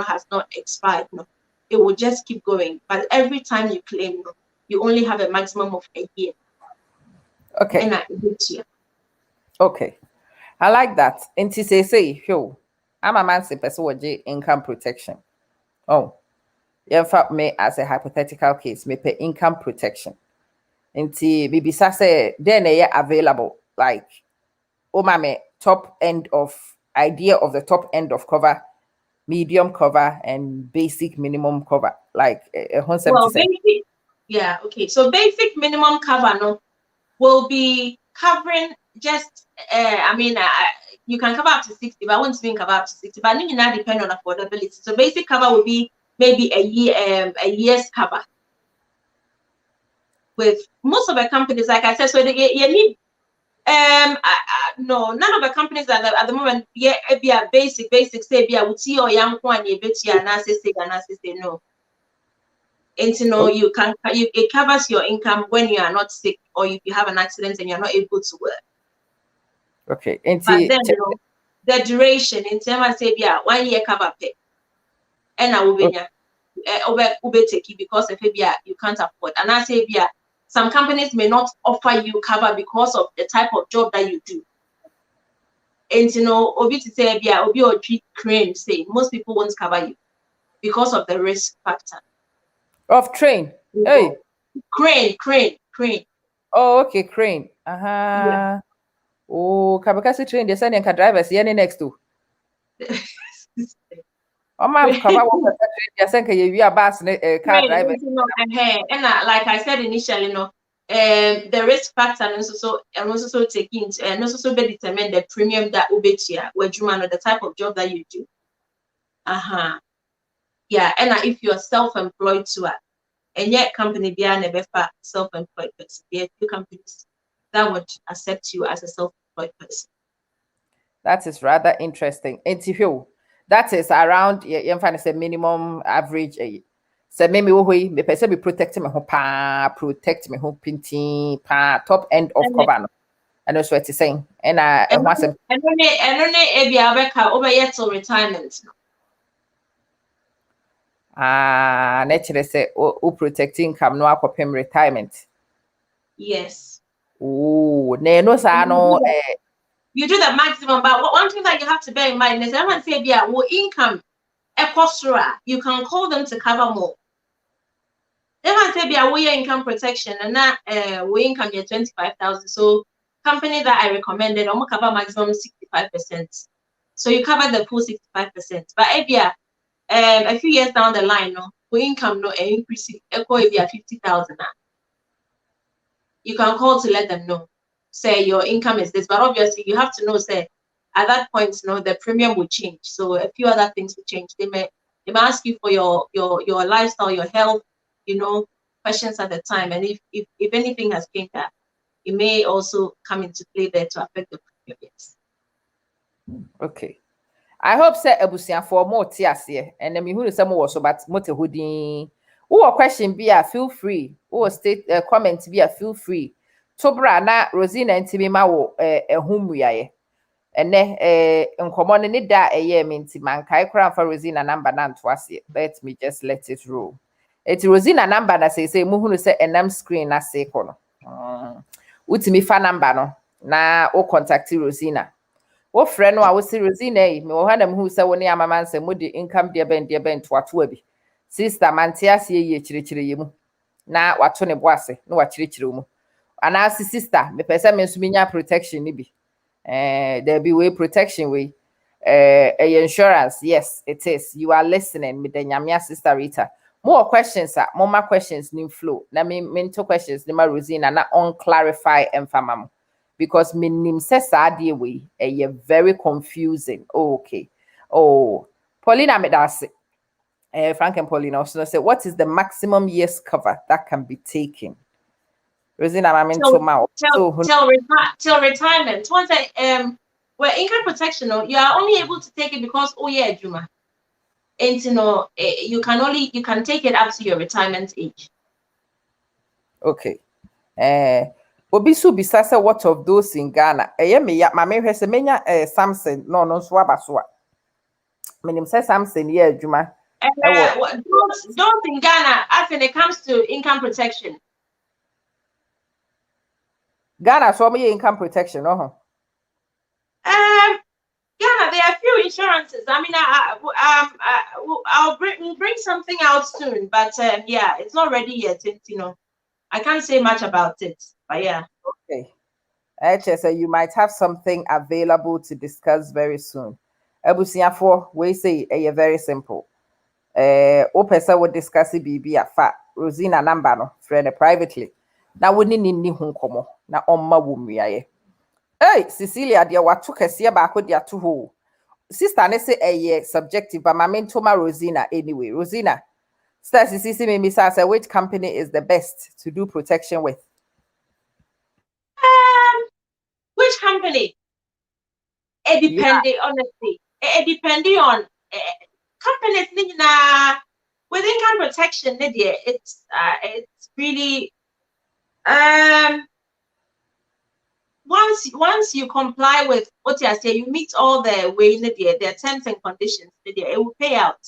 has not expired. No, it will just keep going. But every time you claim, no, you only have a maximum of a year. Okay. And each year. Okay. I like that. And to say, yo, I'm a man, say, person with income protection. Oh, in fact, me as a hypothetical case, me pay income protection. Nti bibisa say then available like mame top end of idea of the top end of cover, medium cover and basic minimum cover like 170. Well, basic, yeah, okay. So basic minimum cover no will be covering just you can cover up to 60, but I won't even cover up to 60. But it not depend on affordability. So basic cover will be maybe a year's cover. With most of the companies, like I said, so you need no, none of the companies at the moment be a basic say be a uti or young one you bet you and say no. And you can it covers your income when you are not sick or if you have an accident and you're not able to work. Okay. But then the duration in terms of say yeah 1 year cover pay and I will be take it because if you can't afford. And I say yeah, some companies may not offer you cover because of the type of job that you do. And obi to say yeah, obi or treat crane say most people won't cover you because of the risk factor. Of train. Hey. Crane. Oh, okay, crane. Yeah. Oh, kabakasi train they send your drivers here next to. I'm cover one train they send you a bus car driver. And like I said initially, the risk factor and also take into and also be determine the premium that ubetia where you know the type of job that you do. Yeah, and if you're self-employed too, and yet company be never self-employed person. There are few companies that would accept you as a self-employed person. That is rather interesting. And that is around say minimum average. So maybe me person be protecting me protect me home pinting top end of cover. And that's what it's saying. And once and only over yet till retirement. Naturally say who protect income no akopem retirement. Yes. Oh, no sa no you do the maximum, but one thing that you have to bear in mind is everyone say yeah, income you can call them to cover more. Everyone say yeah, income protection and that income 25,000. So company that I recommended, I'm gonna cover maximum 65%. So you cover the full 65%. But a few years down the line, income increasing equal 50,000. You can call to let them know. Say your income is this, but obviously you have to know. Say at that point, the premium will change. So a few other things will change. They may ask you for your lifestyle, your health, questions at the time. And if anything has changed, that it may also come into play there to affect the premium. Yes. Okay. I hope say ebusia for more tiasie and then me who some was so but mote hoodin. Who question be feel free. Who state comment be feel free. Tobra na Rosina ntimi ma wo ehum wiaye. Ene nkomo ne da eye me nti mankai kra for Rosina number na ntoase. Let me just let it roll. It's Rosina number na say mu hunu say enam screen na say kono. Utimi fa number no na o contact Rosina. Wo frɛ no a wo si Rosina yi me wo ha na me hu sɛ wo ne amama nsɛ mo de income de ben to ato abi sister mante ase yi kyerɛkyerɛ yi mu na wato ne bo ase na wakyerɛkyerɛ mu ana sister me pɛ sɛ me nso menya protection ni bi there be way protection way insurance. Yes, it is. You are listening with the nyamia sister Rita. More questions, more questions nim flow. Na me mental questions ni ma Rosina na on clarify enfamam. Because minim says way very confusing. Oh, okay. Oh, Paulina Medasi. Frank and Paulina also say, what is the maximum years cover that can be taken? Rosina, I'm into till my till so till, till retirement. Once where income protection, you are only able to take it because Juma. And you can take it up to your retirement age. okay. Obi so bisa say what of those in Ghana? Me ya ma me hwese menya Samson no so aba so a. Menim say Samson ye adwuma. And Ewo don't in Ghana as when it comes to income protection. Ghana so me income protection Ghana, there are few insurances. I mean, I'll bring something out soon, but yeah, it's not ready yet. I can't say much about it, but yeah. Okay. HSA, you might have something available to discuss very soon. Ebusiafo, we say very simple. Opesa would discuss it be afa Rosina number no friend privately. Na woni ni ho komo na omma wo mmuaye. Hey, Cecilia dia watu kese ba ko dia to ho. Sister ne say subjective but my mentoma Rosina anyway. Rosina, sister Cecilia me say which company is the best to do protection with? Which company? It depending, honestly. It depending on companies. With income protection, it's really once you comply with what you say, you meet all the way in their terms and conditions, it will pay out.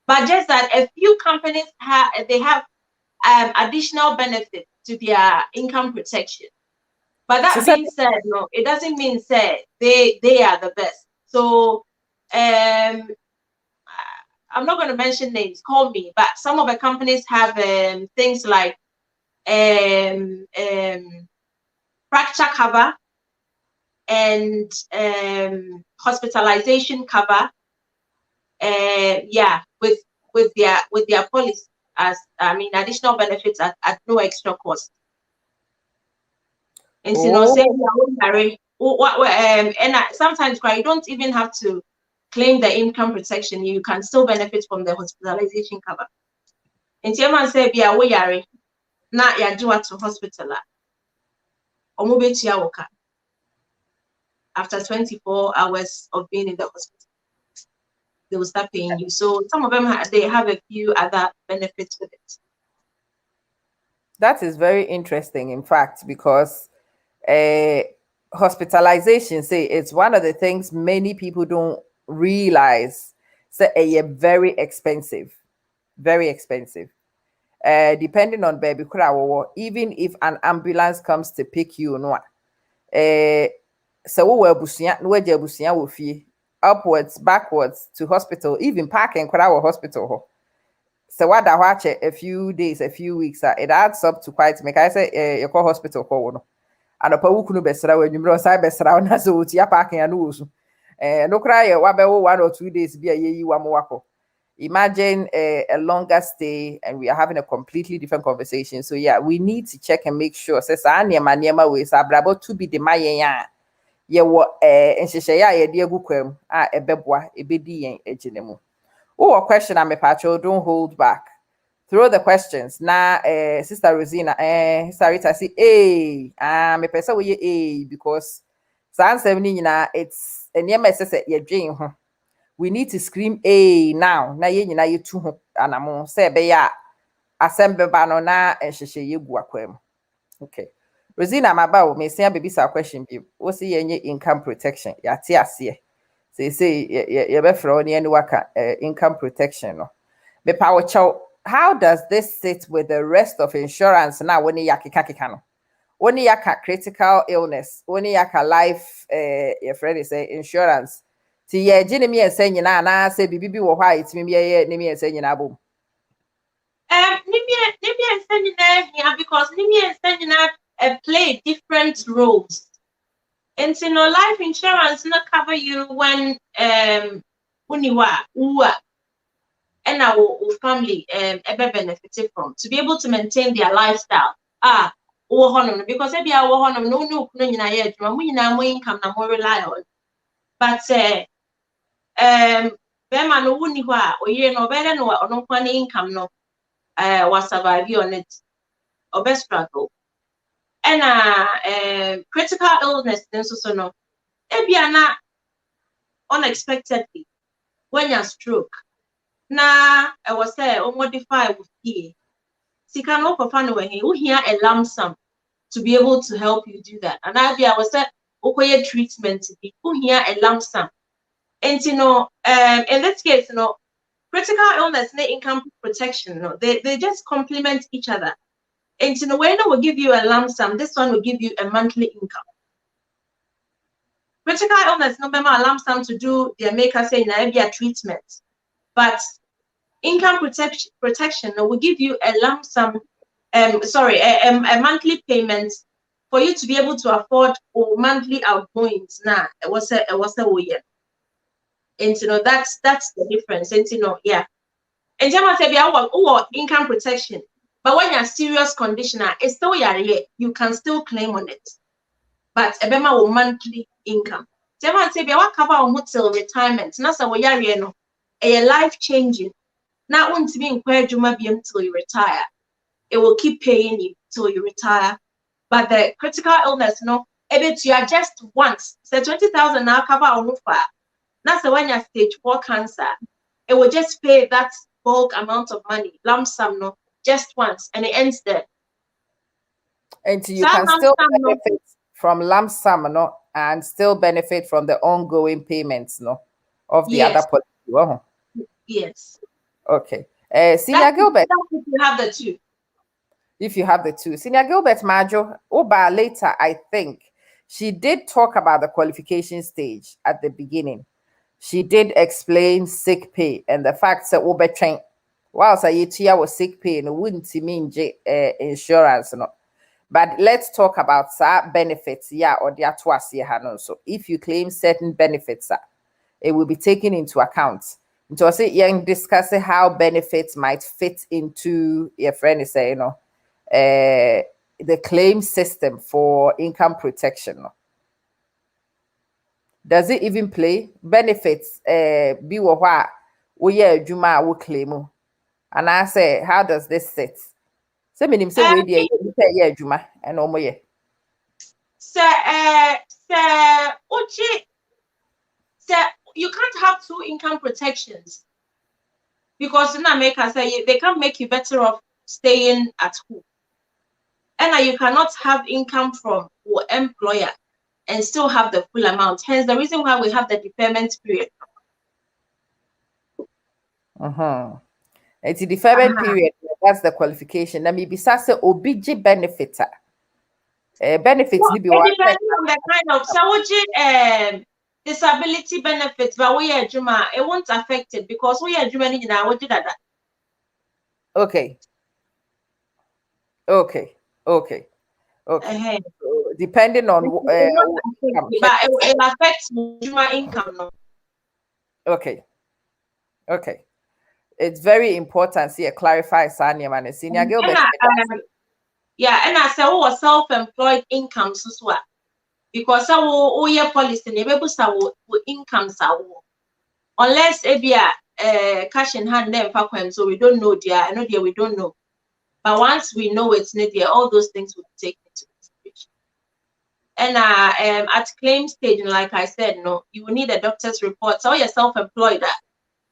But just that a few companies have additional benefits to their income protection. But that being said, no, it doesn't mean they are the best. So I'm not going to mention names, call me, but some of the companies have things like fracture cover and hospitalization cover. Yeah, with their policy as additional benefits at no extra cost. And sometimes you don't even have to claim the income protection. You can still benefit from the hospitalization cover. And man say be a yare na ya do to hospital. After 24 hours of being in the hospital, they will start paying you. So some of them they have a few other benefits with it. That is very interesting, in fact, because hospitalization, say, it's one of the things many people don't realize. So, very expensive, very expensive. Depending on baby, even if an ambulance comes to pick you, no, so we will upwards, backwards to hospital, even parking our hospital. So what I watch a few days, a few weeks, it adds up to quite make I say you call hospital call no. And a pawukunu besra when you bro side besra na so tia parking anu so. No cry what 1 or 2 days be a ye you wako. Imagine a longer stay and we are having a completely different conversation. So yeah, we need to check and make sure says niema we sa brabo to be the mayen ya. Ye wo nhyehyɛ ya ye de agu kwam a ebeboa ebedi yen aginemu. Oh, a question I'm a patcho, don't hold back. Throw the questions. Now, Sister Rosina, Sarita, say, hey, I'm a person with a because San 70, it's a near message at your dream. We need to scream a now. Now, you two, and I'm on say, be ya, assemble banana and she you guaquem. Okay. Rosina, I'm about me say, baby, a question. What's the income protection? Ya, tia, see. Say you be from any waka income protection no. Me power chow. How does this sit with the rest of insurance now when you yaka no? When you yaka critical illness, when you yaka life your friend is say insurance. Ti ye gini me say nyina na say bibi wo hwa it me ye ni me say nyina bom. Nimi say nyina because nimi say nyina play different roles. And life insurance not cover you when uwa and our family ever benefited from to be able to maintain their lifestyle. Because if you are no income na more rely on. But bema no wuni wa oye no better no income no was survive on it or best struggle. and critical illness so no ebiana unexpectedly when you stroke na I was say o modify with here sika no for fun when you hear a lump sum to be able to help you do that. And I was say okay treatment to be hear a lump sum. And you know, in this case, you know, critical illness and income protection, you know, they just complement each other. And you know, when will give you a lump sum, this one will give you a monthly income. Critical illness, no matter a lump sum to do their maker say na be a treatment, but income protection will give you a lump sum, a monthly payment for you to be able to afford or monthly outgoings. Now, it was a year, and you know that's the difference. And you know, yeah. And Jama said, "Oh, income protection, but when you're serious condition, it's still you can still claim on it, but a bema will monthly income. Jama said, "What cover on till retirement? Now, so we are a life changing. Now, want to be in Juma be until you retire. It will keep paying you till you retire. But the critical illness, no, if you are just once, say 20,000 now cover on fire. That's the when you're stage 4 cancer. It will just pay that bulk amount of money, lump sum, no, just once, and it ends there. And you can still benefit from lump sum, no, and still benefit from the ongoing payments, no, of the other policy. Yes. Okay. Senior Gilbert. If you have the two. If you have the two. Senior Gilbert Majo, Oba later, I think, she did talk about the qualification stage at the beginning. She did explain sick pay and the fact that Oba train, whilst I was sick pay and wouldn't mean insurance. No. But let's talk about benefits, yeah, or the atuasi. So if you claim certain benefits, it will be taken into account. So I say, yeah, discussing how benefits might fit into your friend is saying, the claim system for income protection. Does it even play benefits? Be what we Juma will claim. And I say, how does this sit? So many say we yeah Juma and no more. You can't have two income protections because in America say they can't make you better off staying at home. And you cannot have income from your employer and still have the full amount. Hence, the reason why we have the deferment period. It's a deferment period. That's the qualification. Let me be say OBG benefiter. Benefits well, depending on the kind of disability benefits, but we are Juma, it won't affect it because we are Juma in our that. Okay. So, depending on but it affects Juma income. No? Okay. It's very important. See, clarify Sanya and Senior Gilbert. Yeah, and I say, self-employed income so well. Because our year policy, never our incomes are unless cash in hand then so we don't know dear. I know dear we don't know. But once we know it's not there, all those things will be taken into consideration. And at claim stage, like I said, no, you will need a doctor's report. So you're self-employed.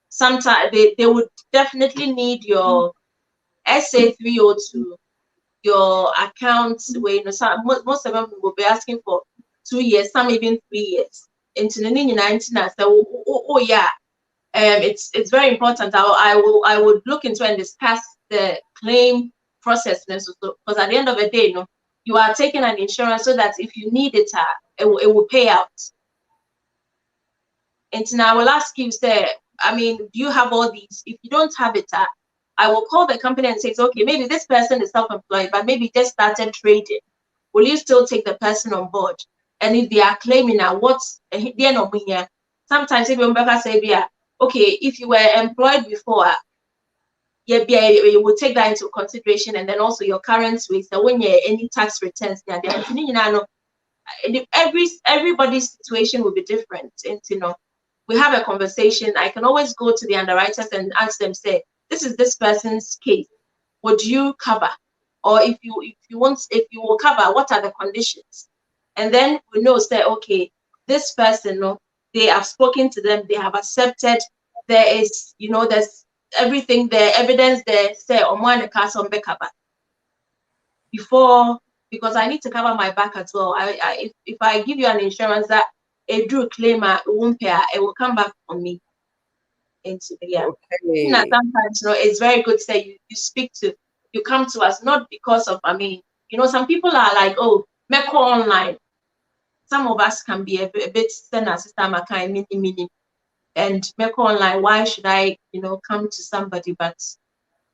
Sometimes they would definitely need your SA302, your accounts. Where you know, most of them will be asking for 2 years, some even 3 years. Into the 19 so yeah, it's very important. I would look into and discuss the claim process because at the end of the day, you know, you are taking an insurance so that if you need it, it will pay out. And now I will ask you, say, I mean, do you have all these? If you don't have it, I will call the company and say, okay, maybe this person is self-employed, but maybe just started trading. Will you still take the person on board? And if they are claiming what's the end of here, sometimes if you say, okay, if you were employed before, you will take that into consideration, and then also your current wage. So when you any tax returns, everybody's situation will be different. And you know, we have a conversation. I can always go to the underwriters and ask them, say, this is this person's case. Would you cover? or if you will cover, what are the conditions? And then we know, say, okay, this person, no, they have spoken to them, they have accepted. There is, there's everything there, evidence there, say, on castle cover before, because I need to cover my back as well. If I give you an insurance that a drew claimer it won't pay, it will come back on me. Into the year. Okay. Sometimes, it's very good to say you come to us, not because of, some people are like, oh, make online. Some of us can be a bit send system kind mini and make online. Why should I, come to somebody? But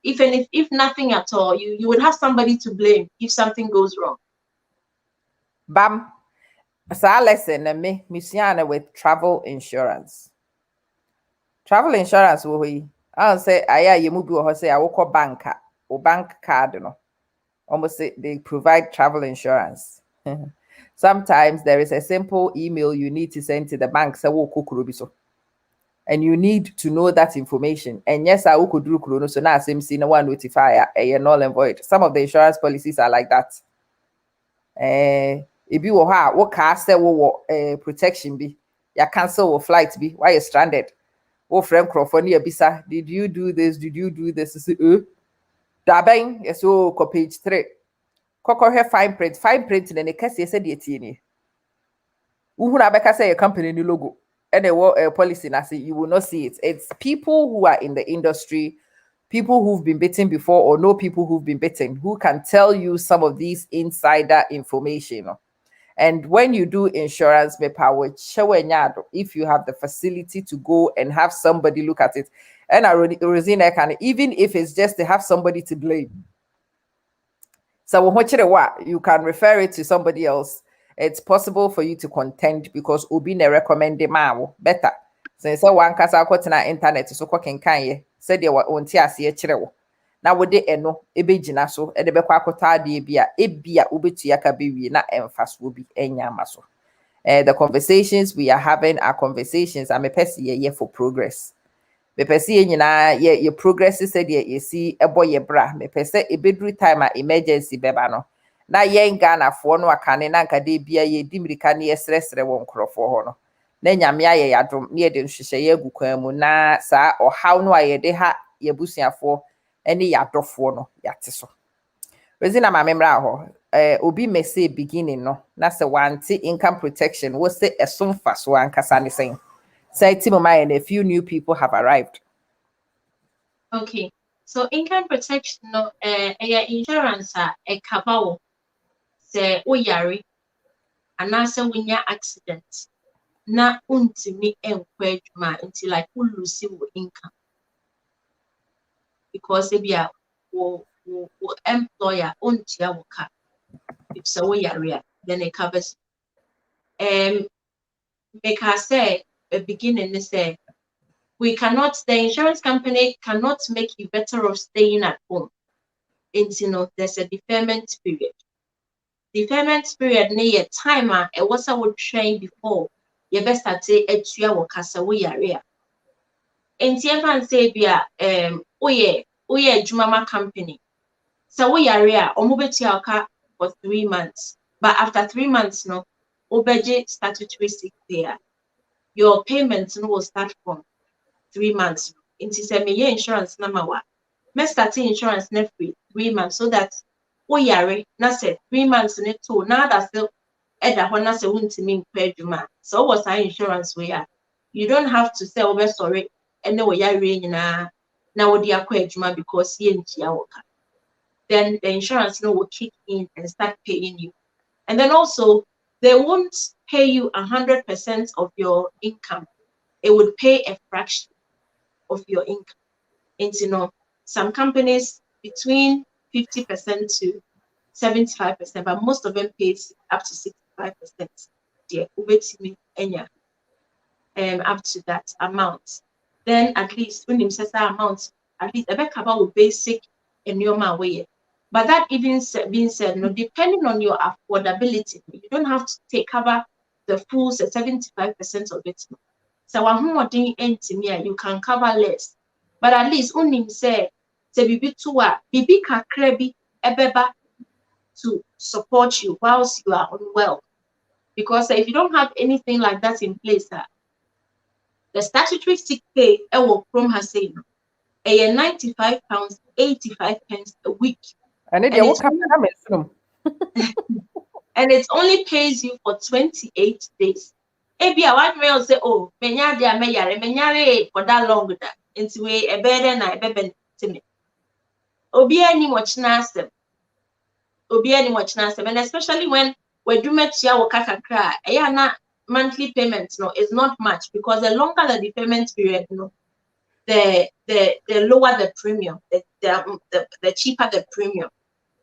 if nothing at all, you would have somebody to blame if something goes wrong. Bam. So I listen and me with travel insurance. Travel insurance we I say aya you move or say I walk bank or bank card no. Almost say they provide travel insurance. Sometimes there is a simple email you need to send to the bank say wo kokuro so. And you need to know that information. And yes, I could do chrono so now same see no one notify a null and void. Some of the insurance policies are like that. If you were what car say protection be, you cancel or flight be, why you stranded? Oh, friend Crawfordia bisa, did you do this? Did you do this? Dabang, yes, oh, page 3. Coco her fine print, and a case said the tini. Uhuna Becca say a company new logo and a policy, and I say you will not see it. It's people who are in the industry, people who've been bitten before or know people who've been bitten who can tell you some of these insider information. And when you do insurance, if you have the facility to go and have somebody look at it, and Rosina can, even if it's just to have somebody to blame. So you can refer it to somebody else. It's possible for you to contend because Obi ne recommend better. Since one kasa na internet so kenkan said you won't ase chire na wode eno ebegyina so e de bekwa akota ade ebia obetua ka bewie na emfaso bi enya maso. The conversations we are having are conversations I'm a person ye for progress. Me pese nyina ye progress said ye see ebo ye bra me pese ebedru time a emergency beba no na ye Ghana fo no akane na nka de bia ye dimirika na ye sresre won krofo ho no na nyame aye yadom na ye de nhwehye ye agukwan mu na saa ohaw no aye de ha ye busuafo ene yadofo no yate so. Rosina ma memra ho obi me say beginning no na se wanti income protection wo se esomfa so ankasa ne sen. Say Timomai and a few new people have arrived. Okay, so income protection no insurance a cover say oyare anase winya accident na untimi enkwa adwuma until like you lose your income because if you wo employer untia wo ka if so oyare then it covers make her say a beginning they say the insurance company cannot make you better off staying at home until there's a deferment period. Deferment period near timer it was I would train before you best start say etua wo kasa wo yare enti fan say bia oye adwuma company so wo yare a omo betua ka for 3 months but after 3 months no obeje statutory sick pay your payments no will start from 3 months. Into say me insurance number one. Me start insurance next 3 months so that yare na say 3 months ne to now that's still eda ho na say wuntimi nkwa adwuma. So what's our insurance we are? You don't have to say over sorry ene wo yare nyina na wo dia kwa adwuma because ye ntia wo ka. Then the insurance no will kick in and start paying you. And then also they won't pay you 100% of your income. It would pay a fraction of your income. And some companies between 50% to 75%, but most of them pays up to 65%. Yeah, up to that amount. Then at least when you say that amount, at least a cover with basic and your way. But that even being said, depending on your affordability, you don't have to cover the full 75% of it. So you can cover less. But at least unim say bibi kakra bi ebeba to support you whilst you are unwell. Because if you don't have anything like that in place, the statutory sick pay will from her saying £95, 85 pence a week. And it And will come and it only pays you for 28 days. Maybe I want to say, oh, menyare for that long that into a better na beben to me. Obi any much nasem. And especially when we do met ya waka cry, na monthly payments no is not much, because the longer the payment period, no, the lower the premium, the cheaper the premium.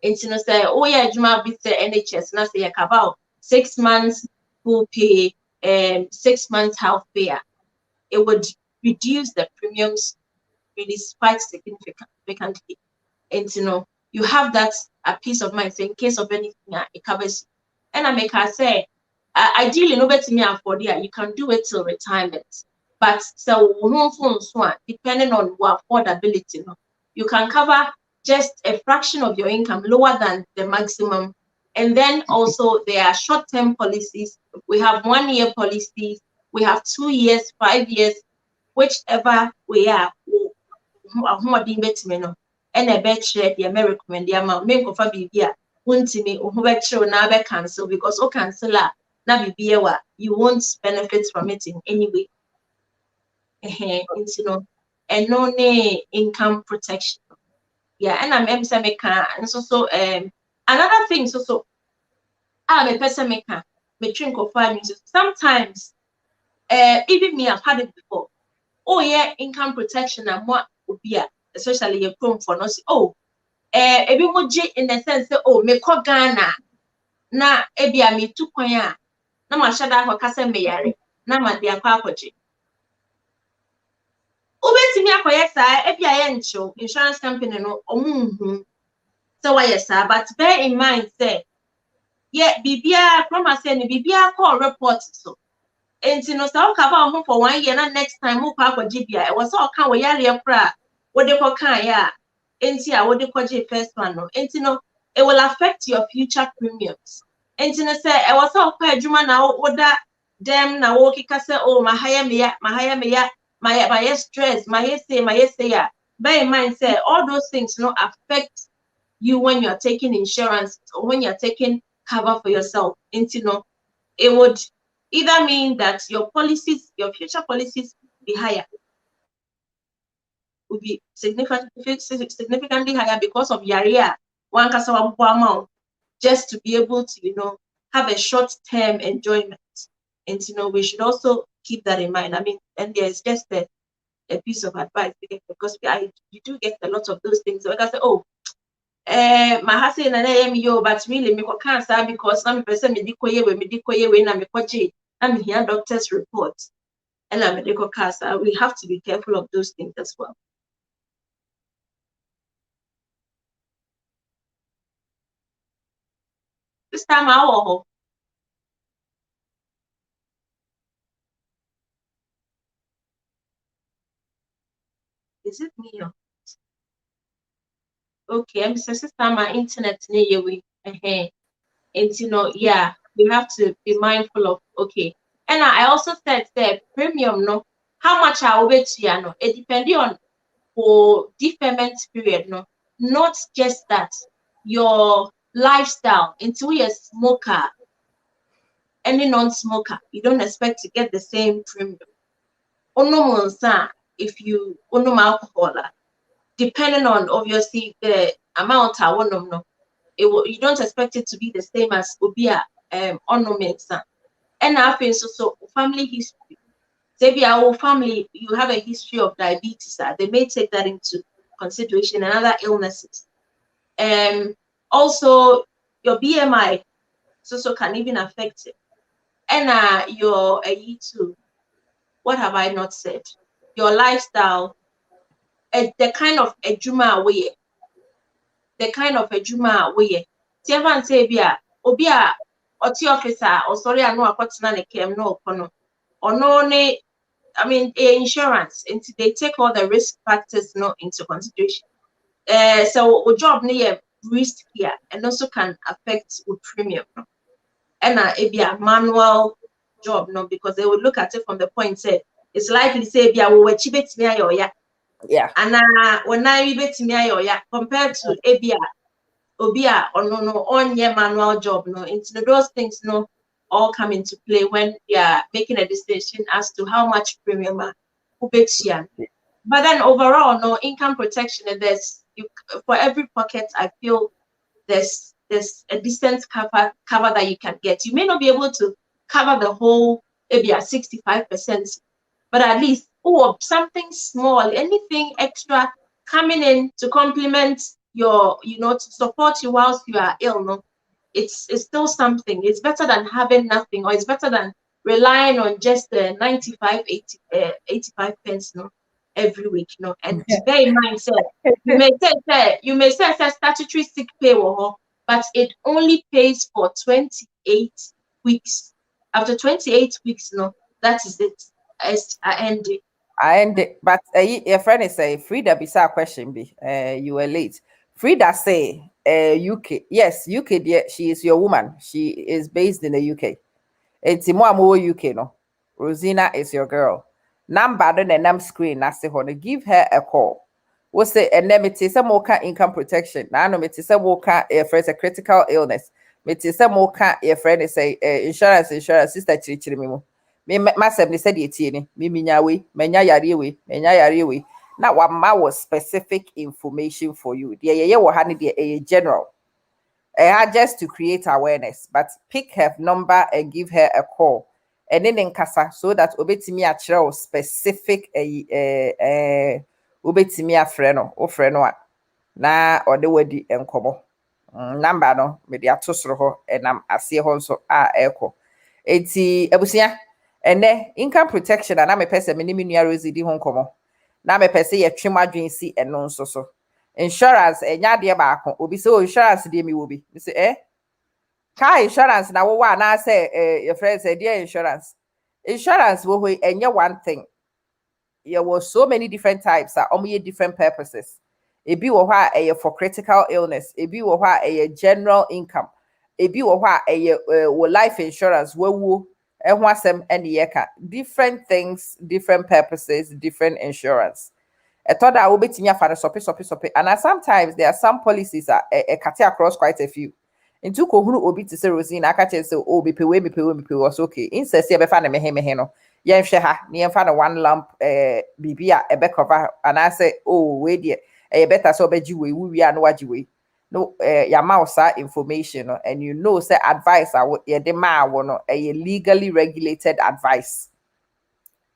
And you know, say, oh yeah, Juma bit the NHS, and I say about 6 months full pay, 6 months half pay. It would reduce the premiums really quite significantly. And you know, you have that a peace of mind. So in case of anything, it covers you. And I make her say, ideally, no better me afford it. You can do it till retirement. But so depending on what affordability, you can cover just a fraction of your income, lower than the maximum. And then also there are short-term policies. We have 1 year policies. We have 2 years, 5 years, whichever we are. And a bet share the American the amount make of a bibia won't me or who now be cancel, because o cancel na bibia you won't benefit from it in any way. You know, and no income protection. Yeah, and I'm maker, and so another thing, so I'm a person maker, me drink of fire music. Sometimes even me, I've had it before. Oh yeah, income protection and what would be, especially your chrome for no. Oh, ebi moji in the sense say, oh, me ko Ghana na ebi a me tu kwan a na ma shada ko kasa me yare na ma de akwa akwaje. Obetimi akoye saa ebi a ye ncho insurance company no omunhu. So why yes, but bear in mind say, yeah, bibia from say ni bibia call report so. And you know, so cover home for 1 year, and next time we'll pack with GBI. It was all kind of yari what they call kind, yeah. And see, what they call first one, no. And you know, it will affect your future premiums. And you know, say, I was all quite Juma now, what that them now, okay, say, oh, my higher, my stress, my say, yeah. Bear in mind, say, all those things, you know, affect you when you're taking insurance or when you're taking cover for yourself. And you know, it would either mean that your policies, your future policies be higher, will be significantly higher because of Yaria, one customer amount, just to be able to, you know, have a short-term enjoyment. And you know, we should also keep that in mind. I mean, and there's just a piece of advice, because you do get a lot of those things. So like I say, oh, my husband and I am yo, but really me cancer because some person me dikoye we na me kwaje. I'm here doctor's reports and I'm medical cancer. We have to be careful of those things as well. This time is it me? Okay, I'm sister my internet near we. And you know, yeah, we have to be mindful of, okay. And I also said that premium, no, how much I will bet you, no, it depends on for deferment period, no, not just that, your lifestyle. Until you're a smoker, any non-smoker, you don't expect to get the same premium. If you alcohol, depending on obviously the amount I want to know, you don't expect it to be the same as Obia onomensa. And I think so family history. Maybe our family, you have a history of diabetes, they may take that into consideration, and other illnesses. Also your BMI so can even affect it. And your too. What have I not said? Your lifestyle, the kind of ejuma way, the kind of ejuma way. Tiavan say bia obia oti officer or sorry I know akotina ne kem no kono. Or no ne I mean insurance, and they take all the risk factors into consideration. So job near riskier and also can affect with premium. And it be a manual job, no, because they would look at it from the point say it's likely say be a we achieve it me ayo Yeah. and when I bet me ayo compared to ebia obia or no on your manual job, no, into those things no all come into play when they are making a decision as to how much premium who bets you. But then overall, no income protection, and for every pocket, I feel there's a decent cover that you can get. You may not be able to cover the whole, maybe at 65%, but at least something small, anything extra coming in to complement your, to support you whilst you are ill. No, it's still something. It's better than having nothing, or it's better than relying on just the 85 pence, no, every week, no. And bear in mind, sir, you may say statutory sick pay, but it only pays for 28 weeks. After 28 weeks, no, that is it. I end it. I end it, but your friend is say Frida bisa question be you were late. Frida say UK, yes, UK, dear, she is your woman. She is based in the UK. It's more UK, no. Rosina is your girl. Number the name screen. I say, give her a call. What's the and then it is a more income protection. Now, no, it is a more if it's a critical illness. It is a more your friend is say insurance, sister chirichiri me myself they said it me minya we, menya yare we. Now, what was specific information for you? The ye will hand a general. Just to create awareness, but pick her number and give her a call. And then in casa so that obetimi a specific obetimi a freno o freno na or the wedi enkomo. Number no me de ato soro ho enam ase ho nso a eko. Enti abusia ene income protection na me pese me ni nua Rosie di ho nkomo. Na me pese ye twem adwen si eno nso so. Insurance enya de baako obi say insurance de mi wo bi me say car insurance na wo wa na say your friend say dear insurance wo ho enya one thing. There were so many different types that only different purposes. Ebi wo ho a for critical illness, ebi wo ho a general income, ebi wo ho a wo life insurance wo ho asem ene ye ka different things, different purposes, different insurance. I thought that will be soppy. And sometimes there are some policies that cut across quite a few. Into kohunu obi to say Rosina, I catch say, oh, me pay was okay. In says, yeah, fan me no. Yen sheha, near fan one lump, bibia, a back cover, and I say, oh, wait, dear, a better so bed you we are no what you no, your mouse information, and you know, say advice, I would, yeah, the ma one, a legally regulated advice.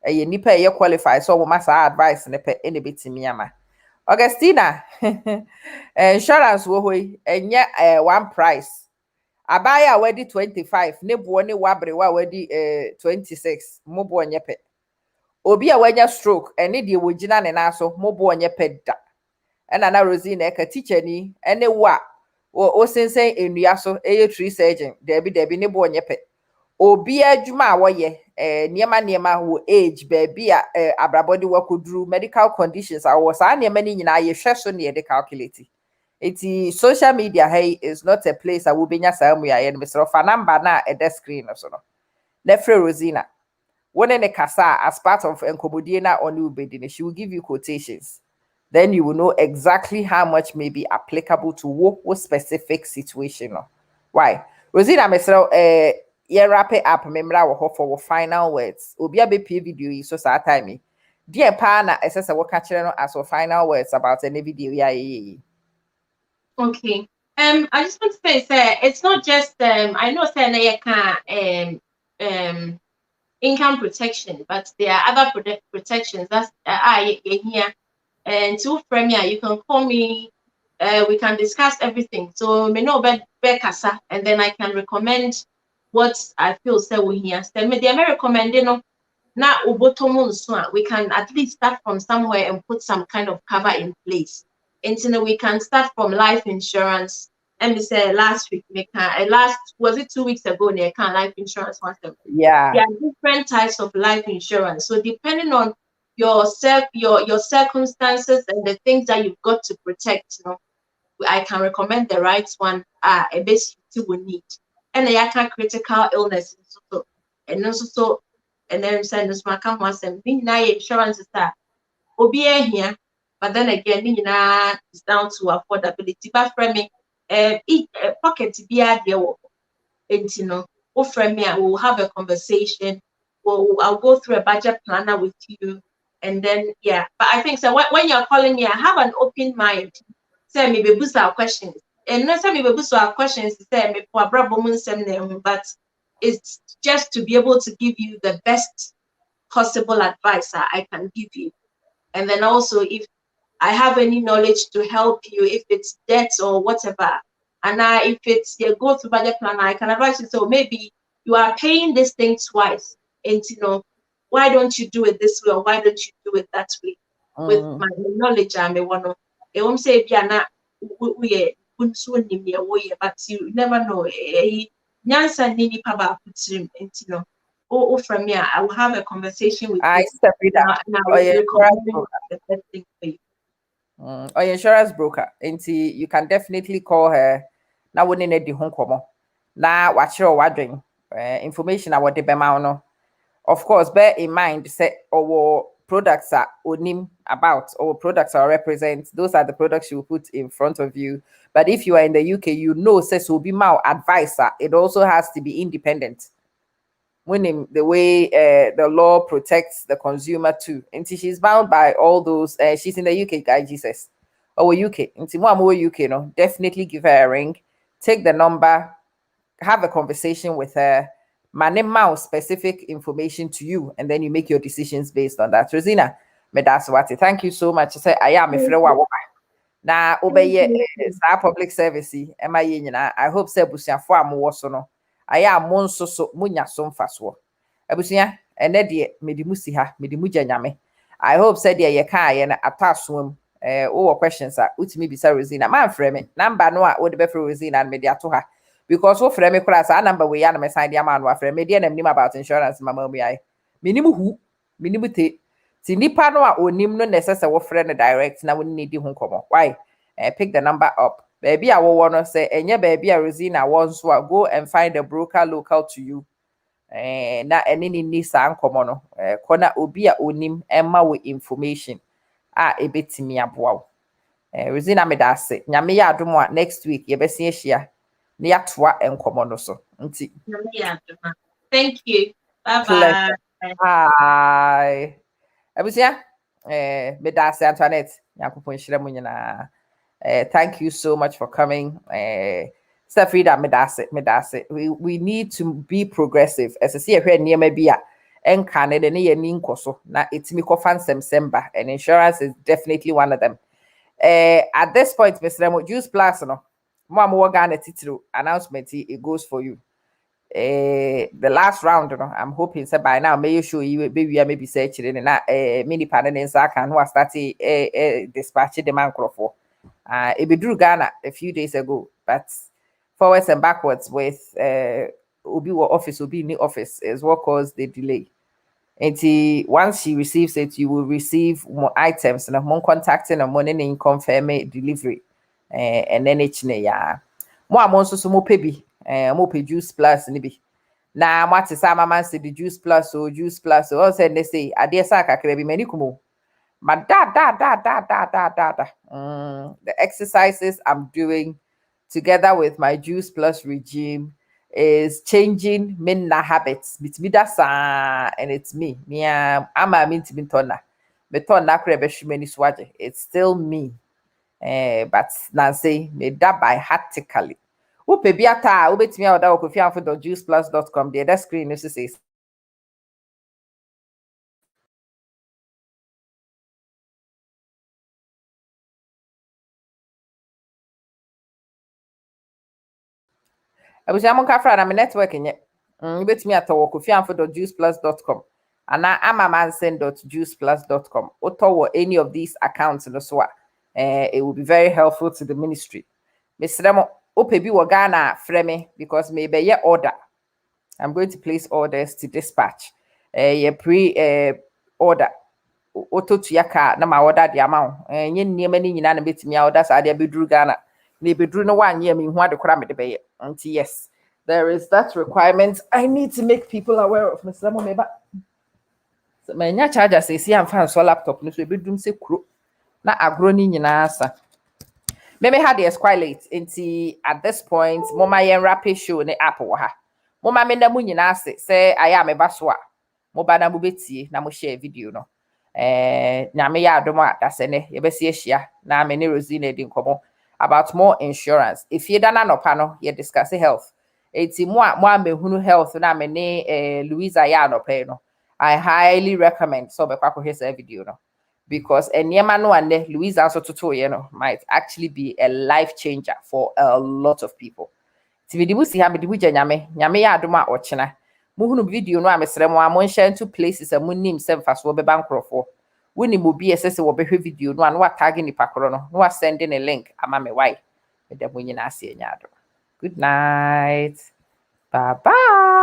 A nipa ye qualify so we must advice nipa any bit me ama Augustina insurance wo hoi enye one price abaya wedi 25 ne bo ne wabre wa wedi 26 mo bo onye pe obi a wanya stroke ene de wogina ne na so mo bo onye pe da ena na Rosina e ka teacher ni ene wa o sensen enua so eye tree surgeon debi ne bo onye pe obi adwuma a woye niema wo age baby a abrabody wakoduru medical conditions a wo sa niema ni nyina ye hwe so ne de calculate eti social media hey is not a place I will benya samu ya ye no fa number na e the screen so no na free Rosina one ne kasa as part of enkobodie na oni ubedi she will give you quotations, then you will know exactly how much may be applicable to what specific situation no. Why Rosina mesro yeah, wrap it up. Remember our for final words. Obi a be video yi so sa time. Dear pa na ese we catch as our final words about any video yeah. Okay. I just want to say, it's not just I know say na you can income protection, but there are other protections that's here. And to premier, you can call me. We can discuss everything. So me know kasa, and then I can recommend what I feel say we here. So me recommend now we can at least start from somewhere and put some kind of cover in place. And so we can start from life insurance. And we say last week, was it 2 weeks ago? They can life insurance once. Yeah. There are different types of life insurance. So depending on your circumstances and the things that you've got to protect, I can recommend the right one a bit you will need. And I can critical illness so and also so and then send us my come once and be insurance that will be here. But then again, it's down to affordability. But for me, pocket be a deal. And friend me, we'll have a conversation. I'll go through a budget planner with you, and then yeah. But I think so. When you're calling me, I have an open mind. Say me be boost our questions, and not say me be boost our questions. Say me for but it's just to be able to give you the best possible advice I can give you. And then also, if I have any knowledge to help you, if it's debt or whatever, and if it's your go to budget planner, I can advise you. So maybe you are paying this thing twice, and why don't you do it this way or why don't you do it that way? With my knowledge, I'm a one of. I won't say we but you never know. Nyansa nini paba putrim, and from here, I will have a conversation with I you. step it up. And I Oh, will yeah, recommend the best thing for you. Or your insurance broker. And you can definitely call her. Now we need the home come. Now watch your wondering information about the bema. Of course, bear in mind say our products are onim about or products are represent. Those are the products you put in front of you. But if you are in the UK, says will be my advisor. It also has to be independent. Winning the way the law protects the consumer too. And she's bound by all those. She's in the UK, guy Jesus. Oh, UK. And more UK, no, definitely give her a ring. Take the number, have a conversation with her, manema specific information to you, and then you make your decisions based on that. Rosina, me that's what. Thank you so much. Say I am a Thank friend. you. Na Thank obeye you. public service am I nyina. I hope say busuafo am so no aya mo nso so munya so mfaso abusua ene de medi musi ha medi mugya nyame. I hope say de ye ka ye na atasoam wo questions a utimi bisa Rosina man frɛ me number no a wo de be frɛ Rosina na medi ato ha because wo frɛ me kura sa number we ya na me sign de man wa frɛ me de na mnim about insurance mama mu ai minim hu minim te ti nipa no a onim no necessary wo frɛ no direct na wo need ho komo why pick the number up baby a wo no say enye baby a Rosina won so a go and find a broker local to you na ene ni sa nkomo no kona obi a onim emma wo information a ebetimi aboa wo Rosina me da ase nyame ya adom a next week ye besi ahia na ya toa nkomo no so nti Thank you. Bye pleasure bye. hi abusia me da ase Antoinette yakopon hire mu nyina thank you so much for coming Stefrida medase we need to be progressive as I see a niema bi a enka ne de ne ye ni nkoso na etimi kofa nsem and insurance is definitely one of them at this point Mr. Mo Juice Plus no mo am Ghana titiro announcement it goes for you the last round no I'm hoping say by now may you show you baby maybe say chire na mini panel nsa kan who start dispatch the man crofo it bedrew Ghana a few days ago, but forwards and backwards with Obi office, Obi new office is what caused the delay. And once she receives it, you will receive more items and more contacting and money in confirm delivery. And then it's yeah. More amounts so more pay more pay juice plus nibi. Na what is sama man say the juice plus or juice plus or also they say I dear saka krebi many kumo. But the exercises I'm doing together with my Juice Plus regime is changing minna habits. And it's me. I'm a minti mintona. Metona krebeshmeni swaje. It's still me. But Nancy made that by hactically. Upe biata, ubet me out of juiceplus.com. The other screen is to say abusiamo kafra na me network nye betumi atọwọ kofiamfo.juiceplus.com ana amamansen.juiceplus.com otowo any of these accounts no so it will be very helpful to the ministry mesremo ope bi wo Ghana frɛ me because me be ye order I'm going to place orders to dispatch ye pre order ototu ya ka na ma order the amount nye niema ni nyina na betumi order sa de beduru Ghana bedru no one year me who had the de be. Auntie, yes, there is that requirement. I need to make people aware of Mr. Momeba. So my charger says, see, I'm fan so laptop, no, so bedroom say crook. Na agro ni nyinaa sa. Maybe had the quite late into at this point, mama yen rapid show ne app wa ha. Mama me na mu nyinaa say I am a baswa. Mo ba na mo betie na mo share video no. Nyame ya adom a dase ne ye besi ehia na me ne Rosina di nkomo about more insurance. If you da na no pa no, ye discuss health. Enti mo a mehunu health na me ne Louisa ya no pa no. I highly recommend so be kwakọ hwese video no. Because nneɛma no ane Louisa also to might actually be a life changer for a lot of people. Ti me di bu si ha me di bu gya nyame ya adom a ɔkyena. Muhunu video no a mesrɛ mo a mo share into places a monim sɛ mfaso bɛba nkrɔfo. Woni mo bi ɛsɛ sɛ wɔbɛhwɛ video no a no tag ni pakoro no no send in a link ama me why. Me da mo nyina ase anya adom. Good night. Bye bye.